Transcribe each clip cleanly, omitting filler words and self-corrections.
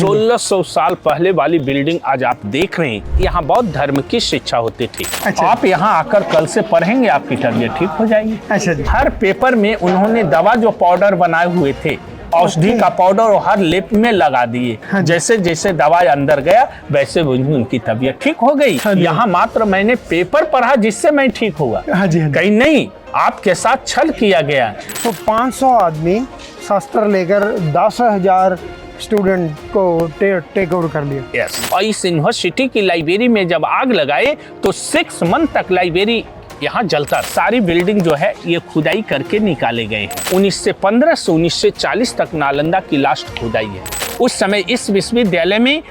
1600 साल पहले वाली बिल्डिंग आज आप देख रहे हैं। यहाँ बौद्ध धर्म की शिक्षा होती थी। अच्छा। आप यहाँ आकर कल से पढ़ेंगे, आपकी तबीयत ठीक हो जाएगी। अच्छा जी। हर पेपर में उन्होंने दवा जो पाउडर बनाए हुए थे, औषधि का पाउडर, और हर लेप में लगा दिए। हाँ, जैसे जैसे दवाई अंदर गया वैसे उनकी तबीयत ठीक हो गई। हाँ, यहाँ मात्र मैंने पेपर पढ़ा जिससे मैं ठीक हुआ, हाँ जी, हाँ जी। कहीं नहीं आपके साथ छल किया गया। तो 500 आदमी शस्त्र लेकर 10,000 स्टूडेंट को टेक ओवर कर लिया। यस। और इस यूनिवर्सिटी की लाइब्रेरी में जब आग लगाए तो 6 मंथ तक लाइब्रेरी यहाँ जलता। सारी बिल्डिंग जो है ये खुदाई करके निकाले गए हैं। 1915 से 1940 तक नालंदा की लास्ट खुदाई है। उस समय इस विश्वविद्यालय में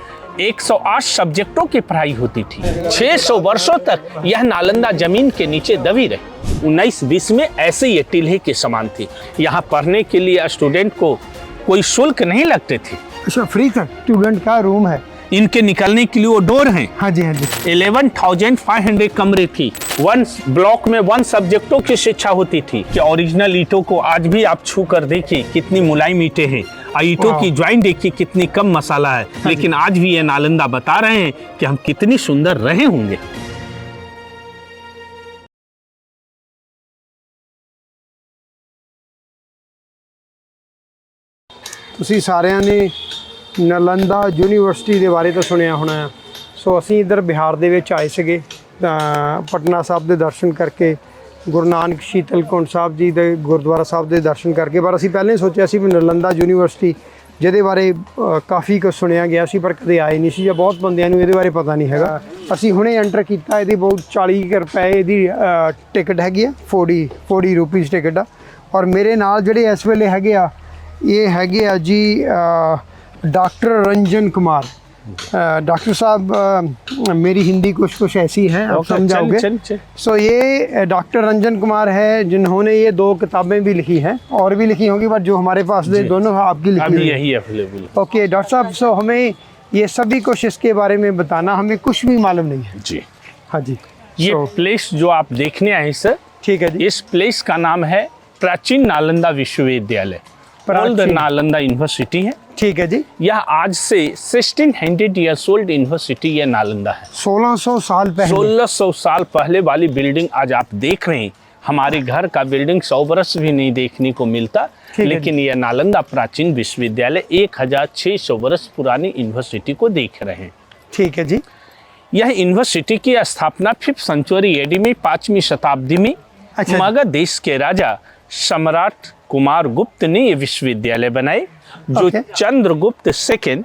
108 सब्जेक्टों की पढ़ाई होती थी। 600 वर्षों तक यह नालंदा जमीन के नीचे दबी रही। 1920 में ऐसे ये टीले के समान थी। यहाँ पढ़ने के लिए स्टूडेंट को कोई शुल्क नहीं लगते थे। अच्छा, फ्री था। स्टूडेंट का रूम है। इनके निकलने के लिए वो डोर हैं। हाँ जी, हाँ जी। 11,500 कमरे थी। 1 ब्लॉक में 1 सब्जेक्टों की शिक्षा होती थी। कि ओरिजिनल ईंटों को आज भी आप छू कर देखिए कितनी मुलायम ईंटें हैं। ईंटों की ज्वाइंट देखिए कितनी कम मसाला है। लेकिन आज भी ये नालंदा बता रहे हैं कि हम कितनी सुंदर रहे होंगे। ਤੁਸੀਂ ਸਾਰਿਆਂ ਨੇ ਨਾਲੰਦਾ ਯੂਨੀਵਰਸਿਟੀ ਦੇ ਬਾਰੇ ਤਾਂ ਸੁਣਿਆ ਹੋਣਾ ਆ। ਸੋ ਅਸੀਂ ਇੱਧਰ ਬਿਹਾਰ ਦੇ ਵਿੱਚ ਆਏ ਸੀਗੇ ਪਟਨਾ ਸਾਹਿਬ ਦੇ ਦਰਸ਼ਨ ਕਰਕੇ, ਗੁਰੂ ਨਾਨਕ ਸ਼ੀਤਲ ਕੁੰਡ ਸਾਹਿਬ ਜੀ ਦੇ ਗੁਰਦੁਆਰਾ ਸਾਹਿਬ ਦੇ ਦਰਸ਼ਨ ਕਰਕੇ। ਪਰ ਅਸੀਂ ਪਹਿਲਾਂ ਹੀ ਸੋਚਿਆ ਸੀ ਵੀ ਨਾਲੰਦਾ ਯੂਨੀਵਰਸਿਟੀ ਜਿਹਦੇ ਬਾਰੇ ਕਾਫੀ ਕੁਝ ਸੁਣਿਆ ਗਿਆ ਸੀ ਪਰ ਕਦੇ ਆਏ ਨਹੀਂ ਸੀ, ਜਾਂ ਬਹੁਤ ਬੰਦਿਆਂ ਨੂੰ ਇਹਦੇ ਬਾਰੇ ਪਤਾ ਨਹੀਂ ਹੈਗਾ। ਅਸੀਂ ਹੁਣੇ ਐਂਟਰ ਕੀਤਾ। ਇਹਦੀ ਬਹੁਤ 40 ਰੁਪਏ ਇਹਦੀ ਟਿਕਟ ਹੈਗੀ ਆ। 40 ਰੁਪੀਜ਼ ਟਿਕਟ ਆ। ਔਰ ਮੇਰੇ ਨਾਲ ਜਿਹੜੇ ਇਸ ਵੇਲੇ ਹੈਗੇ ਆ, ये हैगे जी डॉक्टर रंजन कुमार। डॉक्टर साहब मेरी हिंदी कुछ ऐसी है, आप समझाओगे। सो ये डॉक्टर रंजन कुमार है जिन्होंने ये 2 किताबें भी लिखी हैं, और भी लिखी होंगी, बट जो हमारे पास दोनों आपकी लिखी अभी यही अवेलेबल। ओके डॉक्टर साहब, सो हमें ये सभी कुछ इसके बारे में बताना। हमें कुछ भी मालूम नहीं है जी। हाँ जी। ये प्लेस जो आप देखने आए सर, ठीक है जी। इस प्लेस का नाम है प्राचीन नालंदा विश्वविद्यालय, ओल्ड नालंदा यूनिवर्सिटी है। ठीक है जी। यह आज से 1600 ईयर्स ओल्ड यूनिवर्सिटी ये नालंदा है। 1600 साल पहले। 1600 साल पहले वाली बिल्डिंग आज आप देख रहे हैं। हमारे घर का बिल्डिंग 100 वर्ष भी नहीं देखने को मिलता, लेकिन यह नालंदा प्राचीन विश्वविद्यालय 1600 वर्ष पुरानी यूनिवर्सिटी को देख रहे हैं। ठीक है जी। यह यूनिवर्सिटी की स्थापना 5th सेंचुरी एडी में 5वीं शताब्दी में मगध देश के राजा सम्राट कुमार गुप्त ने ये विश्वविद्यालय बनाए, जो चंद्रगुप्त सेकंड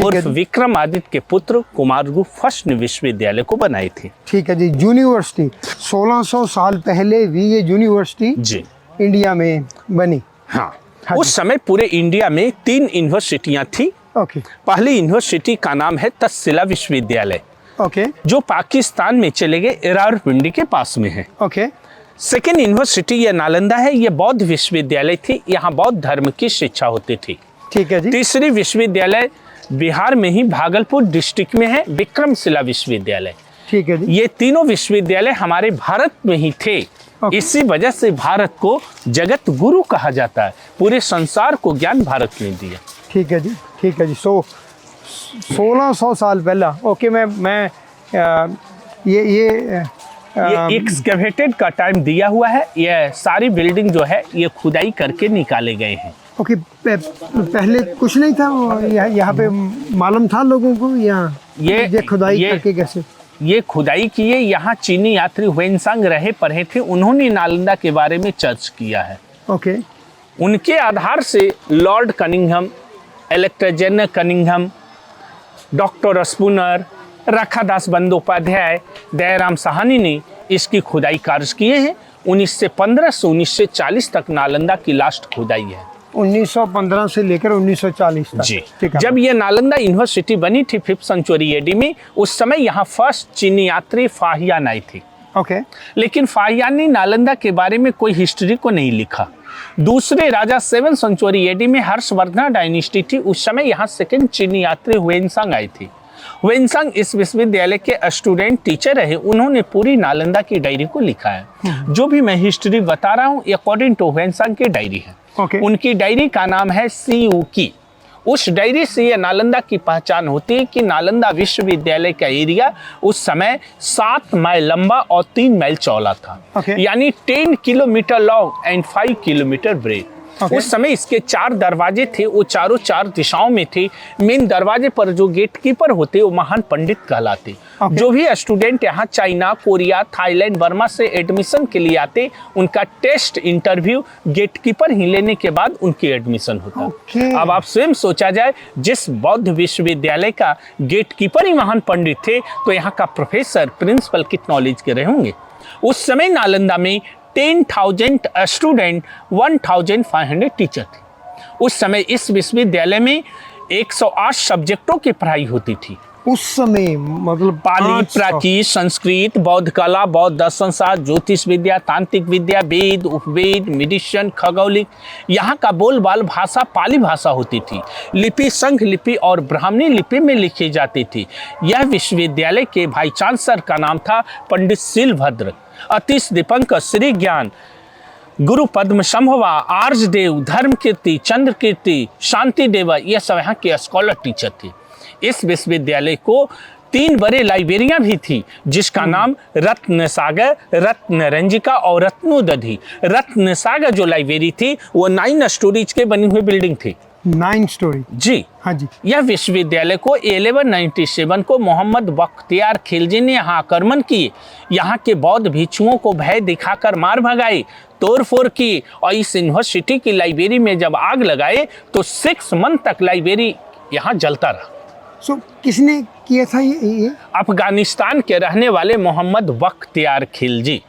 और विक्रमादित्य के पुत्र कुमारगुप्त फर्स्ट ने विश्वविद्यालय को बनाए थे। ठीक है जी। यूनिवर्सिटी 1600 साल पहले भी ये यूनिवर्सिटी जी इंडिया में बनी। हाँ, उस समय पूरे इंडिया में 3 यूनिवर्सिटियां थी। ओके। पहली यूनिवर्सिटी का नाम है तक्षशिला विश्वविद्यालय, ओके, जो पाकिस्तान में चले गए रावलपिंडी के पास में है। ओके। सेकेंड यूनिवर्सिटी ये नालंदा है। ये बौद्ध विश्वविद्यालय थी। यहाँ बौद्ध धर्म की शिक्षा होती थी। ठीक है जी। तीसरी विश्वविद्यालय बिहार में ही भागलपुर डिस्ट्रिक्ट में है, विक्रमशिला विश्वविद्यालय। ठीक है जी। ये तीनों विश्वविद्यालय हमारे भारत में ही थे। इसी वजह से भारत को जगत गुरु कहा जाता है। पूरे संसार को ज्ञान भारत ने दिया। ठीक है जी। ठीक है जी। 1600 साल पहला। ओके। मैं ये एक्सकेवेटेड का टाइम दिया हुआ है। ये सारी बिल्डिंग जो है ये खुदाई करके निकाले गए हैं। ओके। पहले कुछ नहीं था यहाँ पे, मालूम था लोगों को यहाँ ये खुदाई करके कैसे ये खुदाई किए। यहाँ चीनी यात्री हुएनसांग रहे पढ़े थे, उन्होंने नालंदा के बारे में चर्च किया है। ओके। उनके आधार से lord Cunningham, Alexander Cunningham, doctor Spooner, Rakhaldas Bandopadhyay, Dayaram Sahni ने इसकी खुदाई कार्य किए हैं। 1915 से 1940 तक नालंदा की लास्ट खुदाई है। 1915 से लेकर 1940 तक। जी। जब ये नालंदा यूनिवर्सिटी बनी थी 5th सेंचुरी एडी में, उस समय यहाँ फर्स्ट चीनी यात्री फाहियान आई थी। ओके। लेकिन फाहियान ने नालंदा के बारे में कोई हिस्ट्री को नहीं लिखा। दूसरे राजा 7th सेंचुरी एडी में हर्षवर्धन डायनेस्टी थी। उस समय यहाँ सेकंड चीनी यात्री हुएनसांग आई थी। हुएनसांग इस विश्वविद्यालय के स्टूडेंट टीचर रहे। उन्होंने पूरी नालंदा की डायरी को लिखा है। जो भी मैं हिस्ट्री बता रहा हूँ अकॉर्डिंग टू हुएनसांग की डायरी है। Okay. उनकी डायरी का नाम है सीयू की। उस डायरी से ये नालंदा की पहचान होती है कि नालंदा विश्वविद्यालय का एरिया उस समय 7 माइल लंबा और 3 माइल चौड़ा था। यानी 10 kilometre long and 5 kilometre bread. उस समय इसके 4 दरवाजे थे, वो चारों 4 दिशाओं में थे। मेन दरवाजे पर जो गेटकीपर होते वो महान पंडित कहलाते। जो भी स्टूडेंट यहाँ चाइना, कोरिया, थाईलैंड, बर्मा से एडमिशन के लिए आते, उनका टेस्ट इंटरव्यू गेटकीपर ही लेने के बाद उनकी एडमिशन होता। अब आप स्वयं सोचा जाए, जिस बौद्ध विश्वविद्यालय का गेटकीपर ही महान पंडित थे, तो यहाँ का प्रोफेसर, प्रिंसिपल कितना नॉलेज के रहे होंगे। उस समय नालंदा में 10,000 स्टूडेंट, 1,500 टीचर थे। उस समय इस विश्वविद्यालय में 108 सब्जेक्टों की पढ़ाई होती थी। उस समय मतलब पाली, प्राची, संस्कृत, बौद्ध कला, बौद्ध दर्शन शास्त्र, ज्योतिष विद्या, तांत्रिक विद्या, वेद, उपवेद, मेडिसिन, खगोलिक। यहाँ का बोलबाल भाषा पाली भाषा होती थी। लिपि संघ लिपि और ब्राह्मणी लिपि में लिखी जाती थी। यह विश्वविद्यालय के भाई चांसलर का नाम था पंडित शीलभद्र। अतीश दीपंकर, श्री ज्ञान, गुरु पद्म संभवा, आर्जदेव, धर्म कीर्ति, चंद्र कीर्ति, शांति देवा, ये सब यहाँ के स्कॉलर टीचर थे। इस विश्वविद्यालय को 3 बड़े लाइब्रेरियां भी थी, जिसका नाम रत्न सागर, रत्न रंजिका और रत्नोदधि। रत्न सागर जो लाइब्रेरी थी वो 9 स्टोरीज के बनी हुई बिल्डिंग थी। 9 स्टोरी? जी हाँ जी। यह विश्वविद्यालय को 1197 को मोहम्मद बख्तियार खिलजी ने यहाँ आक्रमण किए। यहाँ के बौद्ध भिक्षुओं को भय दिखाकर मार भगाए, तोड़फोड़ की, और इस यूनिवर्सिटी की लाइब्रेरी में जब आग लगाए तो 6 मंथ तक लाइब्रेरी यहाँ जलता रहा। किसने किया था ये? अफगानिस्तान के रहने वाले मोहम्मद बख्तियार खिलजी।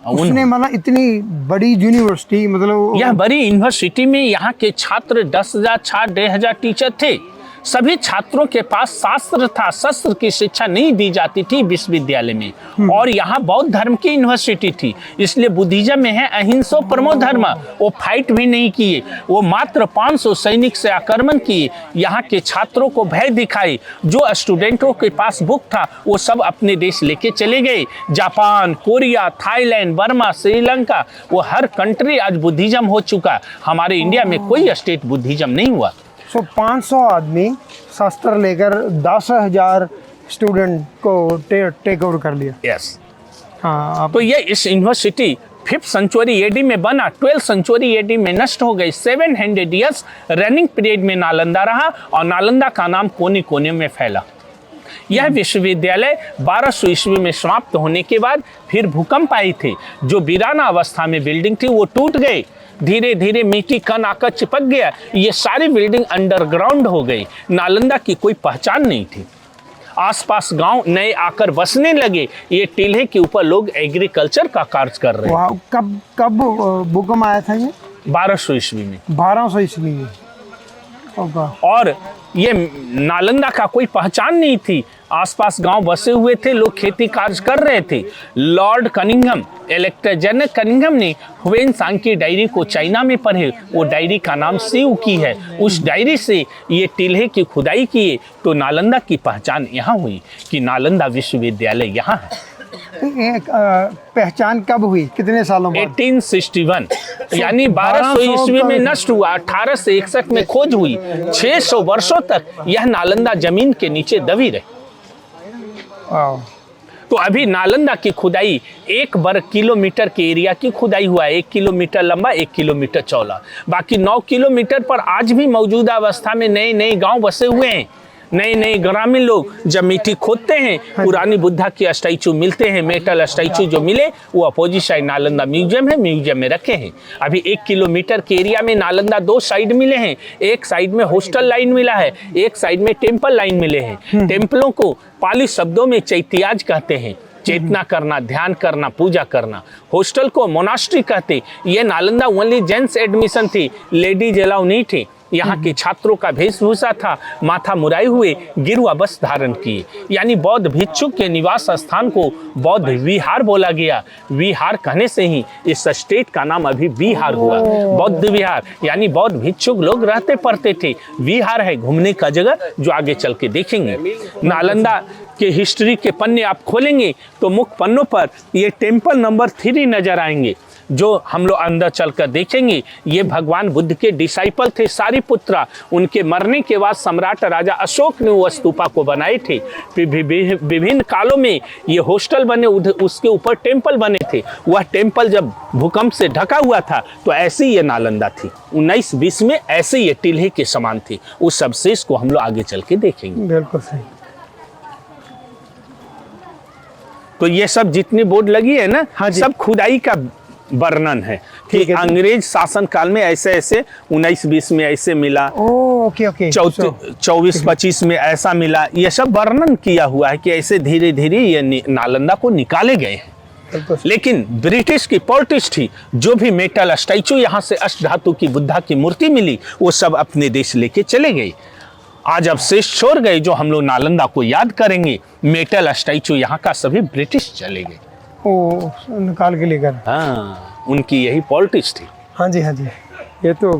उसने मतलब इतनी बड़ी यूनिवर्सिटी, मतलब यह बड़ी यूनिवर्सिटी में यहाँ के छात्र 10,000 1,500 टीचर थे। सभी छात्रों के पास शास्त्र था, शस्त्र की शिक्षा नहीं दी जाती थी विश्वविद्यालय में। और यहाँ बौद्ध धर्म की यूनिवर्सिटी थी, इसलिए बुद्धिज्म में है अहिंसा परमो धर्म। वो फाइट भी नहीं किए, वो मात्र 500 सैनिक से आक्रमण किए, यहाँ के छात्रों को भय दिखाए। जो स्टूडेंटों के पास बुक था वो सब अपने देश लेके चले गए। Japan, Korea, Thailand, Burma, Sri Lanka, वो हर कंट्री आज बुद्धिज्म हो चुका। हमारे इंडिया में कोई स्टेट बुद्धिज्म नहीं हुआ। 500 आदमी शस्त्र लेकर 10,000 स्टूडेंट को टेक ओवर कर लिया। यस। हाँ। तो ये इस यूनिवर्सिटी 5th सेंचुरी एडी में बना, 12th सेंचुरी एडी में नष्ट हो गई। 700 ईयर्स रनिंग पीरियड में नालंदा रहा और नालंदा का नाम कोने कोने में फैला। यह विश्वविद्यालय 1200 ईस्वी में समाप्त होने के बाद फिर भूकंप आई थे। जो वीराना अवस्था में बिल्डिंग थी वो टूट गई। धीरे धीरे मिट्टी कण आकर चिपक गया। ये सारी बिल्डिंग अंडरग्राउंड हो गई। नालंदा की कोई पहचान नहीं थी। आसपास गांव नए आकर बसने लगे। ये टीले के ऊपर लोग एग्रीकल्चर का कार्य कर रहे हैं। कब भूकंप आया था ये? 1200 ईस्वी में। 1200 ईस्वी में। और ये नालंदा का कोई पहचान नहीं थी। आसपास गांव बसे हुए थे, लोग खेती कार्य कर रहे थे। लॉर्ड कनिंघम, एलेक्जेंडर कनिंघम ने ह्वेनसांग की डायरी को चाइना में पढ़े। वो डायरी का नाम सीऊ की है। उस डायरी से ये टीले की खुदाई किए तो नालंदा की पहचान यहाँ हुई कि नालंदा विश्वविद्यालय यहाँ है। पहचान कब हुई, कितने सालों बाद? 1861 यानी 1200 ईस्वी में नष्ट हुआ। 1861 में खोज हुई। 600 वर्षों तक यह नालंदा जमीन के नीचे दबी रही। तो अभी नालंदा की खुदाई 1 वर्ग किलोमीटर के एरिया की खुदाई हुआ है। 1 किलोमीटर लंबा, 1 किलोमीटर चौड़ा। बाकी 9 किलोमीटर पर आज भी मौजूदा अवस्था में नए नए गांव बसे हुए हैं। नए नए ग्रामीण लोग जब मिट्टी खोदते हैं, पुरानी बुद्धा के स्टैचू मिलते हैं। मेटल स्टैचू जो मिले वो अपोजिट साइड नालंदा म्यूजियम है, म्यूजियम में रखे हैं। अभी 1 किलोमीटर के एरिया में नालंदा 2 साइड मिले हैं। एक साइड में हॉस्टल लाइन मिला है, एक साइड में टेम्पल लाइन मिले हैं। टेम्पलों को पाली शब्दों में चैत्याज कहते हैं, चेतना करना, ध्यान करना, पूजा करना। हॉस्टल को मोनास्ट्री कहते। ये नालंदा ओनली जेंट्स एडमिशन थी, लेडीज अलाउ नहीं थी। यहाँ के छात्रों का वेशभूषा था माथा मुराए हुए, गिरुआ वस्त्र धारण किए। यानी बौद्ध भिक्षुक के निवास स्थान को बौद्ध विहार बोला गया। विहार कहने से ही इस स्टेट का नाम अभी बिहार हुआ। बौद्ध विहार यानी बौद्ध भिक्षुक लोग रहते पढ़ते थे। विहार है घूमने का जगह, जो आगे चल के देखेंगे। नालंदा के हिस्ट्री के पन्ने आप खोलेंगे तो मुख्य पन्नों पर ये टेम्पल नंबर 3 नजर आएंगे। जो हम लोग अंदर चलकर देखेंगे, ये भगवान बुद्ध के डिसाइपल थे सारिपुत्रा। उनके मरने के बाद सम्राट राजा अशोक ने वो स्तूपा को बनाए थे। विभिन्न कालों में ये हॉस्टल बने, उसके ऊपर टेम्पल बने थे। वह टेम्पल जब भूकंप से ढका हुआ था तो ऐसे ही ये नालंदा थी। 1920 में ऐसे ये टीले के समान थी। उस अवशेष को हम लोग आगे चल के देखेंगे। बिल्कुल सही। तो ये सब जितनी बोर्ड लगी है ना, हाँ जी। सब खुदाई का वर्णन है कि ठीक है। अंग्रेज शासन काल में ऐसे ऐसे 1920 में ऐसे मिला, ओके ओके। 24-25 में ऐसा मिला। ये सब वर्णन किया हुआ है कि ऐसे धीरे धीरे ये नालंदा को निकाले गए हैं। लेकिन ब्रिटिश की पॉलिटिक्स थी, जो भी मेटल स्टैचू यहाँ से अष्ट धातु की बुद्धा की मूर्ति मिली वो सब अपने देश लेके चले गए। आज अवशेष छोड़ गए जो हम लोग नालंदा को याद करेंगे। मेटल स्टैचू यहाँ का सभी ब्रिटिश चले गए। ओ, निकाल के लेकर। हाँ, उनकी यही पॉलिटिक्स थी। हाँ जी हाँ जी। ये तो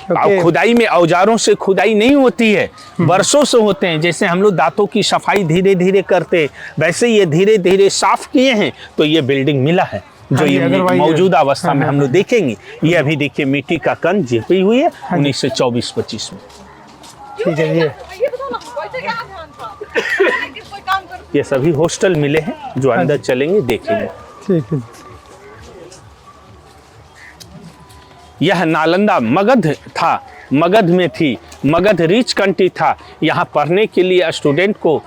अब खुदाई में औजारों से खुदाई नहीं होती है, वर्षों से होते हैं। जैसे हम लोग दांतों की सफाई धीरे धीरे करते हैं, वैसे ये धीरे धीरे साफ किए हैं तो ये बिल्डिंग मिला है जो ये मौजूदा अवस्था में हम लोग देखेंगे। ये अभी देखिए मिट्टी का कण झिपी हुई है 1924-25 में। ठीक है। ये सभी हॉस्टल मिले हैं जो अंदर चलेंगे देखेंगे। ठीक है। यह नालंदा मगध था, मगध में थी, मगध रिच कंट्री था। यहाँ पढ़ने के लिए स्टूडेंट को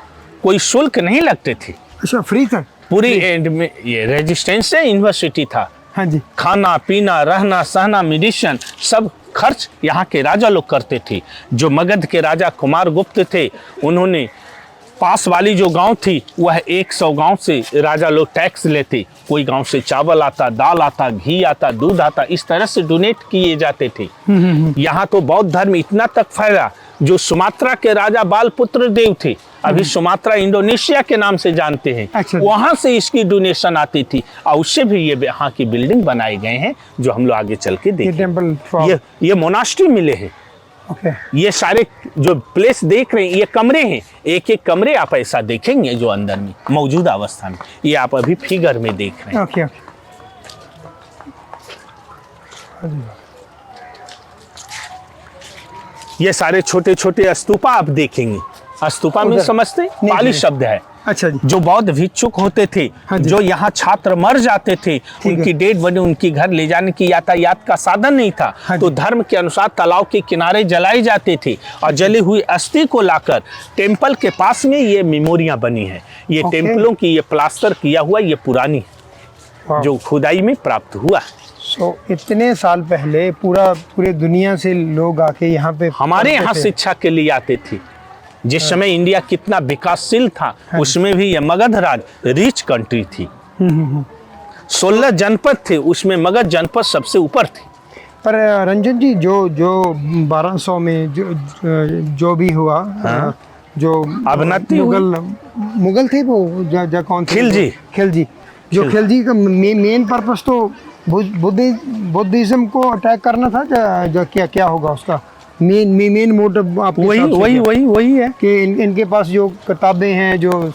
कोई शुल्क नहीं लगते थे। अच्छा, फ्री था पूरी एंड में। ये रेजिस्टेंस यूनिवर्सिटी था। हाँ जी। खाना पीना रहना सहना मेडिसिन सब खर्च यहाँ के राजा लोग करते थे। जो मगध के राजा कुमारगुप्त थे, उन्होंने पास वाली जो गांव थी वह 100 गांव से राजा लोग टैक्स लेते। कोई गांव से चावल आता, दाल आता, घी आता, दूध आता, इस तरह से डोनेट किए जाते थे। यहाँ तो बौद्ध धर्म इतना तक फैला, जो सुमात्रा के राजा बालपुत्र देव थे, अभी सुमात्रा इंडोनेशिया के नाम से जानते हैं, अच्छा। वहां से इसकी डोनेशन आती थी और उससे भी ये यहाँ की बिल्डिंग बनाए गए हैं जो हम लोग आगे चल के देखेंगे। ये मोनास्ट्री मिले हैं। ओके। ये सारे जो प्लेस देख रहे हैं ये कमरे हैं, एक एक कमरे आप ऐसा देखेंगे जो अंदर में मौजूदा अवस्था में। ये आप अभी फिगर में देख रहे हैं। ओके। ये सारे छोटे छोटे स्तूपा आप देखेंगे। स्तूपा में समझते पाली शब्द है। अच्छा जी। जो बौद्ध भिक्षुक होते थे, जो यहाँ छात्र मर जाते थे, उनकी डेड बॉडी उनकी घर ले जाने की यातायात का साधन नहीं था, तो धर्म के अनुसार तालाब के किनारे जलाए जाते थे और जली हुई अस्थि को लाकर टेम्पल के पास में ये मेमोरियां बनी है। ये टेम्पलों की ये प्लास्टर किया हुआ ये पुरानी जो खुदाई में प्राप्त हुआ है। इतने साल पहले पूरे दुनिया से लोग आके यहाँ पे हमारे यहाँ शिक्षा के लिए आते थे। जिस समय इंडिया कितना विकासशील था, उसमें भी यह मगध राज रिच कंट्री थी। 16 जनपद थे, उसमें मगध जनपद सबसे ऊपर थे। पर रंजन जी, जो 1200 में जो भी हुआ, जो अवनति मुगल थे वो कौन थे? खिलजी। जो खिलजी का मेन पर्पस तो बुद्धिज्म को अटैक करना था। जो क्या होगा उसका मेन मोटिव आप वही है कि इनके पास जो किताबें हैं, जो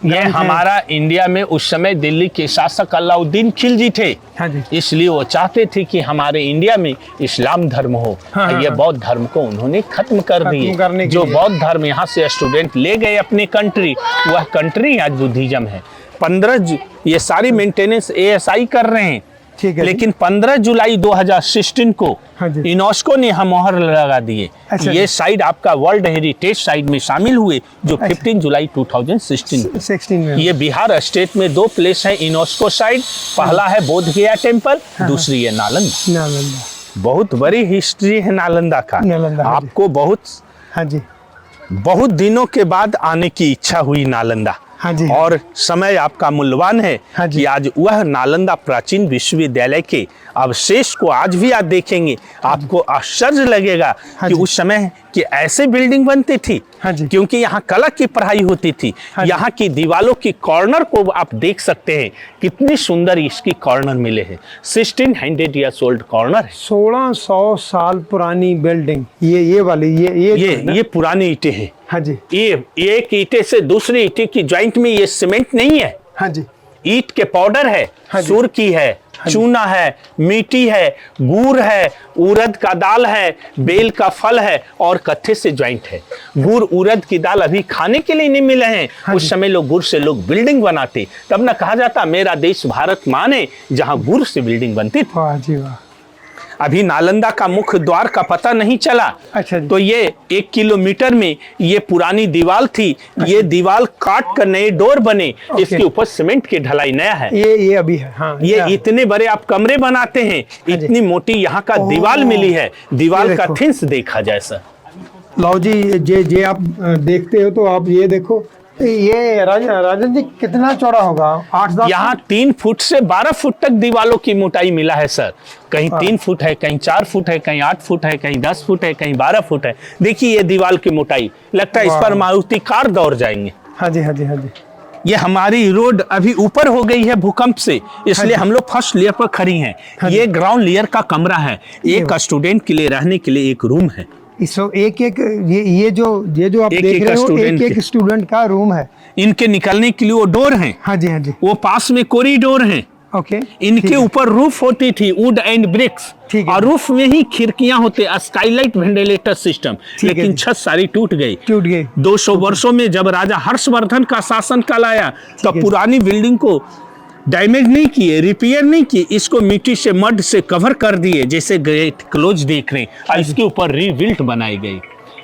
ये हमारा इंडिया में उस समय दिल्ली के शासक अलाउद्दीन खिलजी थे। हाँ जी। इसलिए वो चाहते थे कि हमारे इंडिया में इस्लाम धर्म हो। ये बौद्ध धर्म को उन्होंने खत्म कर दिए। जो बौद्ध धर्म यहाँ से स्टूडेंट ले गए अपने कंट्री, वह कंट्री आज बुद्धिज्म है। 15 ये सारी मेंटेनेंस ASI कर रहे हैं। ठीक है। लेकिन 15 जुलाई 2016 को यूनेस्को ने हम मोहर लगा दिए। अच्छा। ये साइट आपका वर्ल्ड हेरिटेज साइट में शामिल हुए, जो 15 जुलाई 2016 में। ये बिहार स्टेट में 2 प्लेस है यूनेस्को साइट। पहला है बोध गया टेम्पल, दूसरी है नालंदा। बहुत बड़ी हिस्ट्री है नालंदा का। आपको बहुत दिनों के बाद आने की इच्छा हुई नालंदा। हाँ जी। और समय आपका मूल्यवान है कि आज वह नालंदा प्राचीन विश्वविद्यालय के अवशेष को आज भी आप देखेंगे, आपको आश्चर्य लगेगा कि उस समय कि ऐसे बिल्डिंग बनती थी। क्योंकि यहाँ कला की पढ़ाई होती थी। यहाँ की दीवालों की कॉर्नर को आप देख सकते हैं, कितनी सुंदर इसकी कॉर्नर मिले हैं। 1600 ईयर्स ओल्ड कॉर्नर है। 1600 साल पुरानी बिल्डिंग। ये पुरानी ईंटें हैं। हाँ जी। ये एक ईंटे से दूसरी ईंटे की ज्वाइंट में ये सीमेंट नहीं है। हाँ जी। ईंट के पाउडर है, हाँ जी। सुरकी है, चूना है, मिट्टी है, गुड़ है, उड़द का दाल है, बेल का फल है और कत्थे से ज्वाइंट है। गुड़ उड़द की दाल अभी खाने के लिए नहीं मिले हैं। हाँ उस समय लोग गुड़ से लोग बिल्डिंग बनाते, तब ना कहा जाता मेरा देश भारत महान है, जहां गुड़ से बिल्डिंग बनती थी। वाह जी वाह। अभी नालंदा का मुख्य द्वार का पता नहीं चला। अच्छा जी। तो ये 1 किलोमीटर में ये पुरानी दीवार थी, ये दीवार काट कर नए डोर बने, इसके ऊपर सीमेंट की ढलाई नया है। ये अभी है, हाँ। ये इतने बड़े आप कमरे बनाते हैं, इतनी मोटी यहाँ का दीवार मिली है। दीवार का थिन्स देखा जाए सर। लो जी, जे आप देखते हो तो आप ये देखो, ये राजन जी कितना चौड़ा होगा? 8-10 यहाँ 3 फुट से 12 फुट तक दीवारों की मोटाई मिला है सर। कहीं 3 फुट है, कहीं 4 फुट है, कहीं 8 फुट है, कहीं 10 फुट है, कहीं 12 फुट है। देखिए ये दीवार की मोटाई, लगता है इस पर मारुति कार दौड़ जाएंगे। हाँ जी, हाँ जी, हाँ जी। ये हमारी रोड अभी ऊपर हो गई है भूकंप से, इसलिए हम लोग फर्स्ट लेयर पर खड़ी हैं। ये ग्राउंड लेयर का कमरा है, एक स्टूडेंट के लिए रहने के लिए एक रूम है। इसो एक ये जो आप एक देख रहे हो, एक स्टूडेंट का रूम है। इनके निकलने के लिए वो डोर हैं। हाँ जी, हाँ जी। वो पास में कॉरिडोर हैं। ओके। इनके ऊपर रूफ होती थी, वुड एंड ब्रिक्स, ठीक है। और रूफ में ही खिड़कियां होते, स्काईलाइट वेंटिलेटर सिस्टम, लेकिन छत सारी टूट गई। 200 वर्षों में जब राजा हर्षवर्धन का शासन काल आया, तब पुरानी बिल्डिंग को डैमेज नहीं किए, रिपेयर नहीं किए, इसको मिट्टी से मड से कवर कर दिए, जैसे गेट क्लोज देख रहे हैं, और इसके ऊपर रीबिल्ट बनाई गई।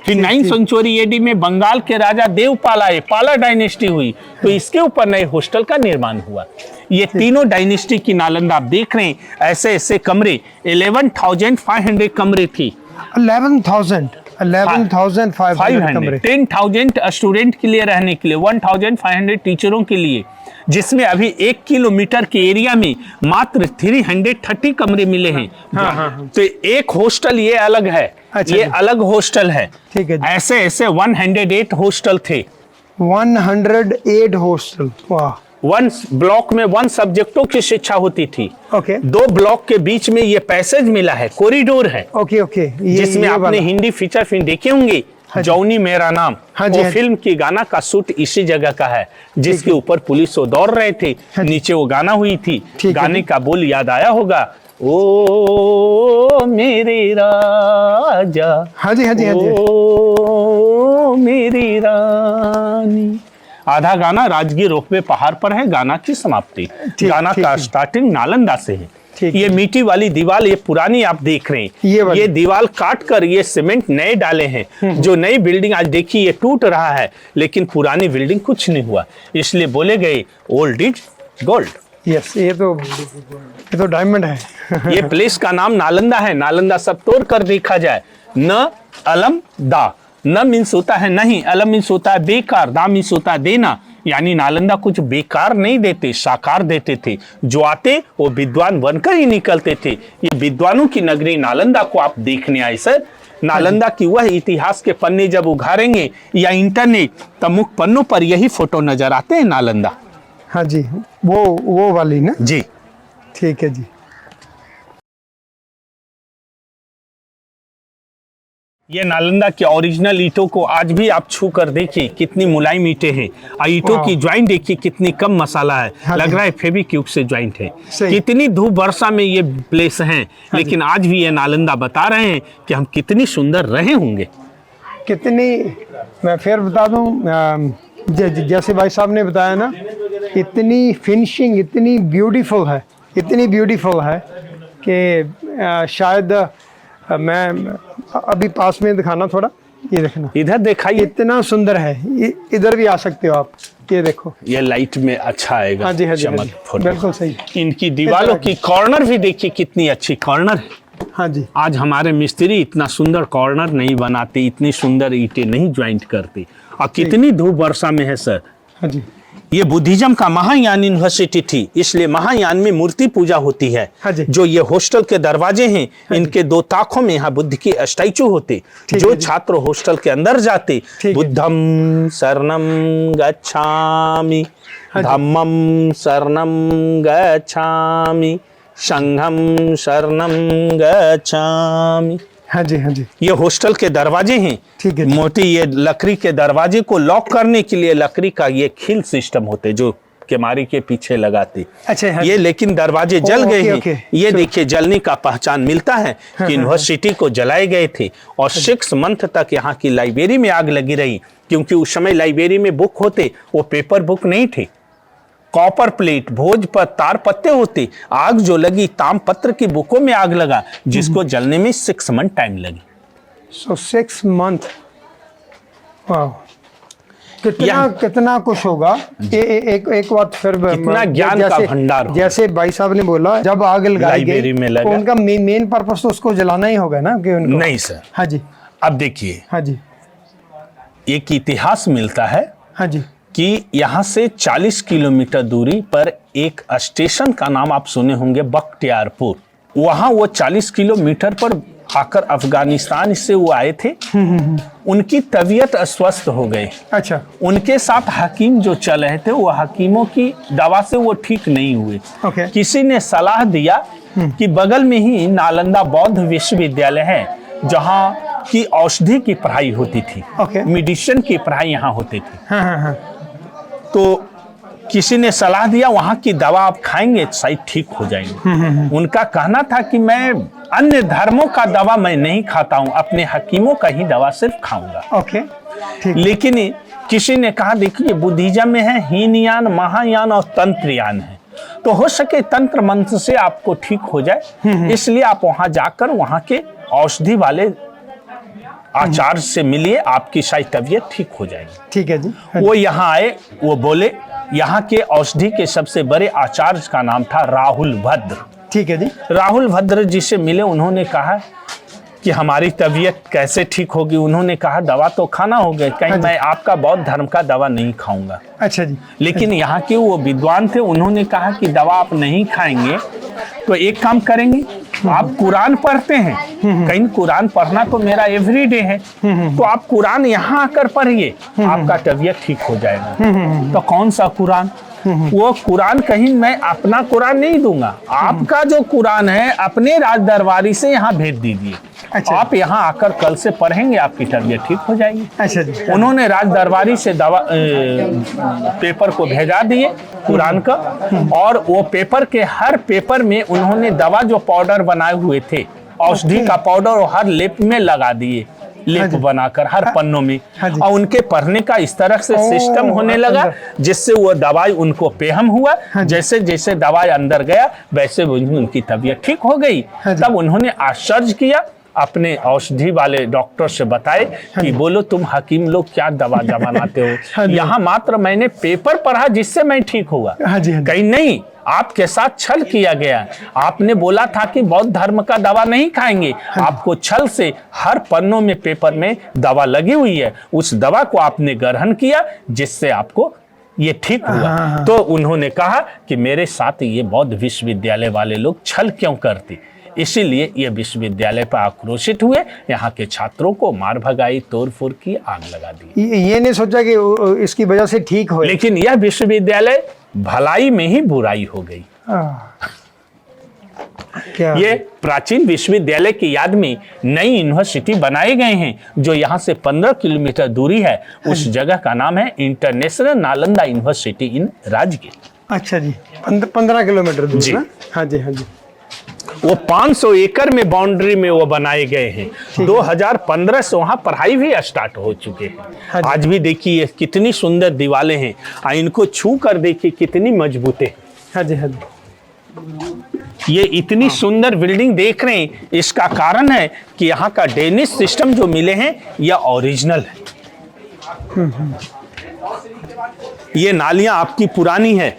फिर 9वीं सेंचुरी एडी में बंगाल के राजा देवपाल आए, पाला डायनेस्टी हुई, तो इसके ऊपर नए हॉस्टल का निर्माण हुआ। ये तीनों डायनेस्टी की नालंदा आप देख रहे हैं। ऐसे ऐसे कमरे 11,500 कमरे थी। 11,500 कमरे। 10,000 स्टूडेंट के लिए रहने के लिए, 1,500 टीचरों के लिए, जिसमें अभी 1 किलोमीटर के एरिया में मात्र 330 कमरे मिले हैं। हाँ। तो एक हॉस्टल ये अलग है। अच्छा ये जी। अलग हॉस्टल है। ठीक है जी। ऐसे ऐसे 108 हॉस्टल थे। 108 हॉस्टल। वाह। 1 ब्लॉक में 1 सब्जेक्टों की शिक्षा होती थी। ओके। 2 ब्लॉक के बीच में ये पैसेज मिला है, कॉरिडोर है। ओके। जिसमें आपने हिंदी फीचर फिल्म देखे होंगे, जौनी मेरा नाम। हाँ जी, वो हाँ जी। फिल्म की गाना का शूट इसी जगह का है, जिसके ऊपर पुलिस वो दौड़ रहे थे, नीचे वो गाना हुई थी। गाने का बोल याद आया होगा, ओ मेरे राजा, हाँ जी, हाँ जी, हाँ जी। ओ मेरी रानी। आधा गाना राजगीर रोपवे पहाड़ पर है, गाना की समाप्ति। गाना का स्टार्टिंग नालंदा से है। ये मिट्टी वाली दीवार, ये पुरानी आप देख रहे हैं, ये दीवार काट कर ये सीमेंट नए डाले हैं। जो नई बिल्डिंग आज देखिए ये टूट रहा है, लेकिन पुरानी बिल्डिंग कुछ नहीं हुआ, इसलिए बोले गए ओल्ड इज गोल्ड। यस, ये तो डायमंड है। ये प्लेस का नाम नालंदा है। नालंदा सब तोड़ कर देखा जाए, न अलम दा, न मीन्स होता है नहीं, अलम मीन्स होता है बेकार, दा मीन्स होता है देना। यानी नालंदा कुछ बेकार नहीं देते, साकार देते थे। जो आते वो विद्वान बनकर ही निकलते थे। ये विद्वानों की नगरी नालंदा को आप देखने आए सर। नालंदा की वह इतिहास के पन्ने जब उघारेंगे या इंटरनेट, तब मुख्य पन्नों पर यही फोटो नजर आते हैं नालंदा। हाँ जी, वो वाली ना जी। ठीक है जी। ये नालंदा के ओरिजिनल ईंटों को आज भी आप छू कर देखिए, कितनी मुलायम ईंटें हैं। ईंटों की ज्वाइंट देखिए कितनी कम मसाला है। हाँ, लग रहा है फेविक्विक से ज्वाइंट है। सही। कितनी धूप वर्षा में ये प्लेस हैं, लेकिन आज भी ये नालंदा बता रहे हैं कि हम कितनी सुंदर रहे होंगे। कितनी, मैं फिर बता दूं, जैसे भाई साहब ने बताया ना, इतनी फिनिशिंग इतनी ब्यूटीफुल है कि शायद मैं अभी पास में दिखाना थोड़ा, ये देखना, इधर दिखाइए, इतना सुंदर है। इधर भी आ सकते हो आप, ये देखो, ये लाइट में अच्छा आएगा। हाँ जी, हाँ जी, चमक फोटो बिल्कुल सही। इनकी दीवारों की कॉर्नर भी देखिए कितनी अच्छी कॉर्नर है। हाँ जी। आज हमारे मिस्त्री इतना सुंदर कॉर्नर नहीं बनाते, इतनी सुंदर ईंटें नहीं ज्वाइंट करते, और कितनी धूप वर्षा में है सर। हाँ जी। ये बुद्धिज्म का महायान यूनिवर्सिटी थी, इसलिए महायान में मूर्ति पूजा होती है। हाँ जी। जो ये हॉस्टल के दरवाजे हैं, इनके 2 ताकों में यहाँ बुद्ध की स्टैचू होते। जो छात्र हॉस्टल के अंदर जाते, बुद्धम शरणम गच्छामि, धम्मम शरणम गच्छामि, संघम शरणम गच्छामि। हाँ जी, हाँ जी। ये हॉस्टल के दरवाजे हैं। ठीक है। मोटी ये लकड़ी के दरवाजे को लॉक करने के लिए लकड़ी का ये खिल सिस्टम होते, जो केमारी के पीछे लगाते। अच्छा हाँ। ये लेकिन दरवाजे जल गए हैं। ओके। ये देखिए जलने का पहचान मिलता है कि यूनिवर्सिटी को जलाए गए थे और 6 मंथ तक यहाँ की लाइब्रेरी में आग लगी रही, क्योंकि उस समय लाइब्रेरी में बुक होते वो पेपर बुक नहीं थे, कॉपर प्लेट, भोज पर तार पत्ते होते। आग जो लगी तामपत्र की बुकों में आग लगा, जिसको जलने में 6 मंथ टाइम लगी। सो 6 मंथ। वाह, कितना कुछ होगा। एक बात फिर कितना ज्ञान का भंडार होगा। जैसे भाई साहब ने बोला जब आग लगाई लाइब्रेरी में गई लगा। तो उनका मेन पर्पस तो उसको जलाना ही होगा ना कि उनको। नहीं सर। हाँ जी। अब देखिए हाँ जी। एक इतिहास मिलता है हाँ जी। कि यहाँ से 40 किलोमीटर दूरी पर एक स्टेशन का नाम आप सुने होंगे, बख्तियारपुर। वहाँ वो 40 किलोमीटर पर आकर अफगानिस्तान से वो आए थे। उनकी तबीयत अस्वस्थ हो गई। अच्छा। उनके साथ हकीम जो चल रहे थे, वो हकीमों की दवा से वो ठीक नहीं हुए। ओके। किसी ने सलाह दिया कि बगल में ही नालंदा बौद्ध विश्वविद्यालय है, जहाँ की औषधि की पढ़ाई होती थी। ओके। मेडिसिन की पढ़ाई यहाँ होती थी। हाँ हाँ हाँ। तो किसी ने सलाह दिया वहाँ की दवा आप खाएंगे शायद ठीक हो जाएंगे। उनका कहना था कि मैं अन्य धर्मों का दवा मैं नहीं खाता हूँ, अपने हकीमों का ही दवा सिर्फ खाऊंगा। ओके ठीक। लेकिन किसी ने कहा देखिए बुद्धिज्म में है हीनयान, महायान और तंत्रयान है, तो हो सके तंत्र मंत्र से आपको ठीक हो जाए, इसलिए आप वहां जाकर वहां के औषधि वाले आचार्य से मिलिए, आपकी शायद तबीयत ठीक हो जाएगी। ठीक है जी। वो यहाँ आए, वो बोले यहाँ के औषधि के सबसे बड़े आचार्य का नाम था राहुल भद्र। ठीक है जी। राहुल भद्र जी से मिले, उन्होंने कहा कि हमारी तबीयत कैसे ठीक होगी। उन्होंने कहा दवा तो खाना होगा, कहीं मैं आपका बौद्ध धर्म का दवा नहीं खाऊंगा। अच्छा जी। लेकिन यहाँ के वो विद्वान थे, उन्होंने कहा कि दवा आप नहीं खाएंगे तो एक काम करेंगे, आप कुरान पढ़ते हैं, कहीं कुरान पढ़ना तो मेरा एवरीडे है, तो आप कुरान यहाँ आकर पढ़िए, आपका तबीयत ठीक हो जाएगा। तो कौन सा कुरान? वो कुरान कहीं मैं अपना कुरान नहीं दूंगा, आपका जो कुरान है अपने राज दरबारी से यहाँ भेज दीजिए। अच्छा। आप यहाँ आकर कल से पढ़ेंगे, आपकी तबीयत ठीक हो जाएगी। अच्छा जी। उन्होंने राज दरबारी से दवा पेपर को भेजा दिए कुरान का, और वो पेपर के हर पेपर में उन्होंने दवा जो पाउडर बनाए हुए थे, औषधि का पाउडर, और हर लेप में लगा दिए, लेप बनाकर हर पन्नों में। और उनके पढ़ने का इस तरह से सिस्टम होने लगा जिससे वो दवाई उनको पेहम हुआ। जैसे जैसे दवाई अंदर गया वैसे उनकी तबीयत ठीक हो गई। तब उन्होंने आश्चर्य किया, अपने औषधि वाले डॉक्टर से बताए कि बोलो तुम हकीम लोग क्या दवा बनाते हो, यहाँ मात्र मैंने पेपर पढ़ा जिससे मैं ठीक हुआ। कहीं नहीं, आपके साथ छल किया गया। आपने बोला था कि बौद्ध धर्म का दवा नहीं खाएंगे, आपको छल से हर पन्नों में पेपर में दवा लगी हुई है, उस दवा को आपने ग्रहण किया जिससे आपको ये ठीक हुआ। तो उन्होंने कहा कि मेरे साथ ये बौद्ध विश्वविद्यालय वाले लोग छल क्यों करते, इसीलिए ये विश्वविद्यालय पर आक्रोशित हुए, यहाँ के छात्रों को मार भगाई, तोड़फोड़ की, आग लगा दी। ये नहीं सोचा कि इसकी वजह से ठीक हो, लेकिन यह विश्वविद्यालय भलाई में ही बुराई हो गई। क्या? ये प्राचीन विश्वविद्यालय की याद में नई यूनिवर्सिटी बनाए गए हैं, जो यहाँ से 15 किलोमीटर दूरी है। उस जगह का नाम है इंटरनेशनल नालंदा यूनिवर्सिटी इन राजगीर। अच्छा जी, 15 किलोमीटर दूर जी। ना? हाँ जी हाँ जी। वो 500 एकड़ में बाउंड्री में वो बनाए गए हैं। 2015 से वहाँ पढ़ाई भी स्टार्ट हो चुके हैं। आज भी देखिए कितनी सुंदर दीवारें हैं, इनको छू कर देखिए कितनी मजबूत है। हाँ जी हाँ जी। ये इतनी सुंदर बिल्डिंग देख रहे हैं, इसका कारण है कि यहाँ का ड्रेनेज सिस्टम जो मिले हैं यह ओरिजिनल है। ये नालियां आपकी पुरानी है,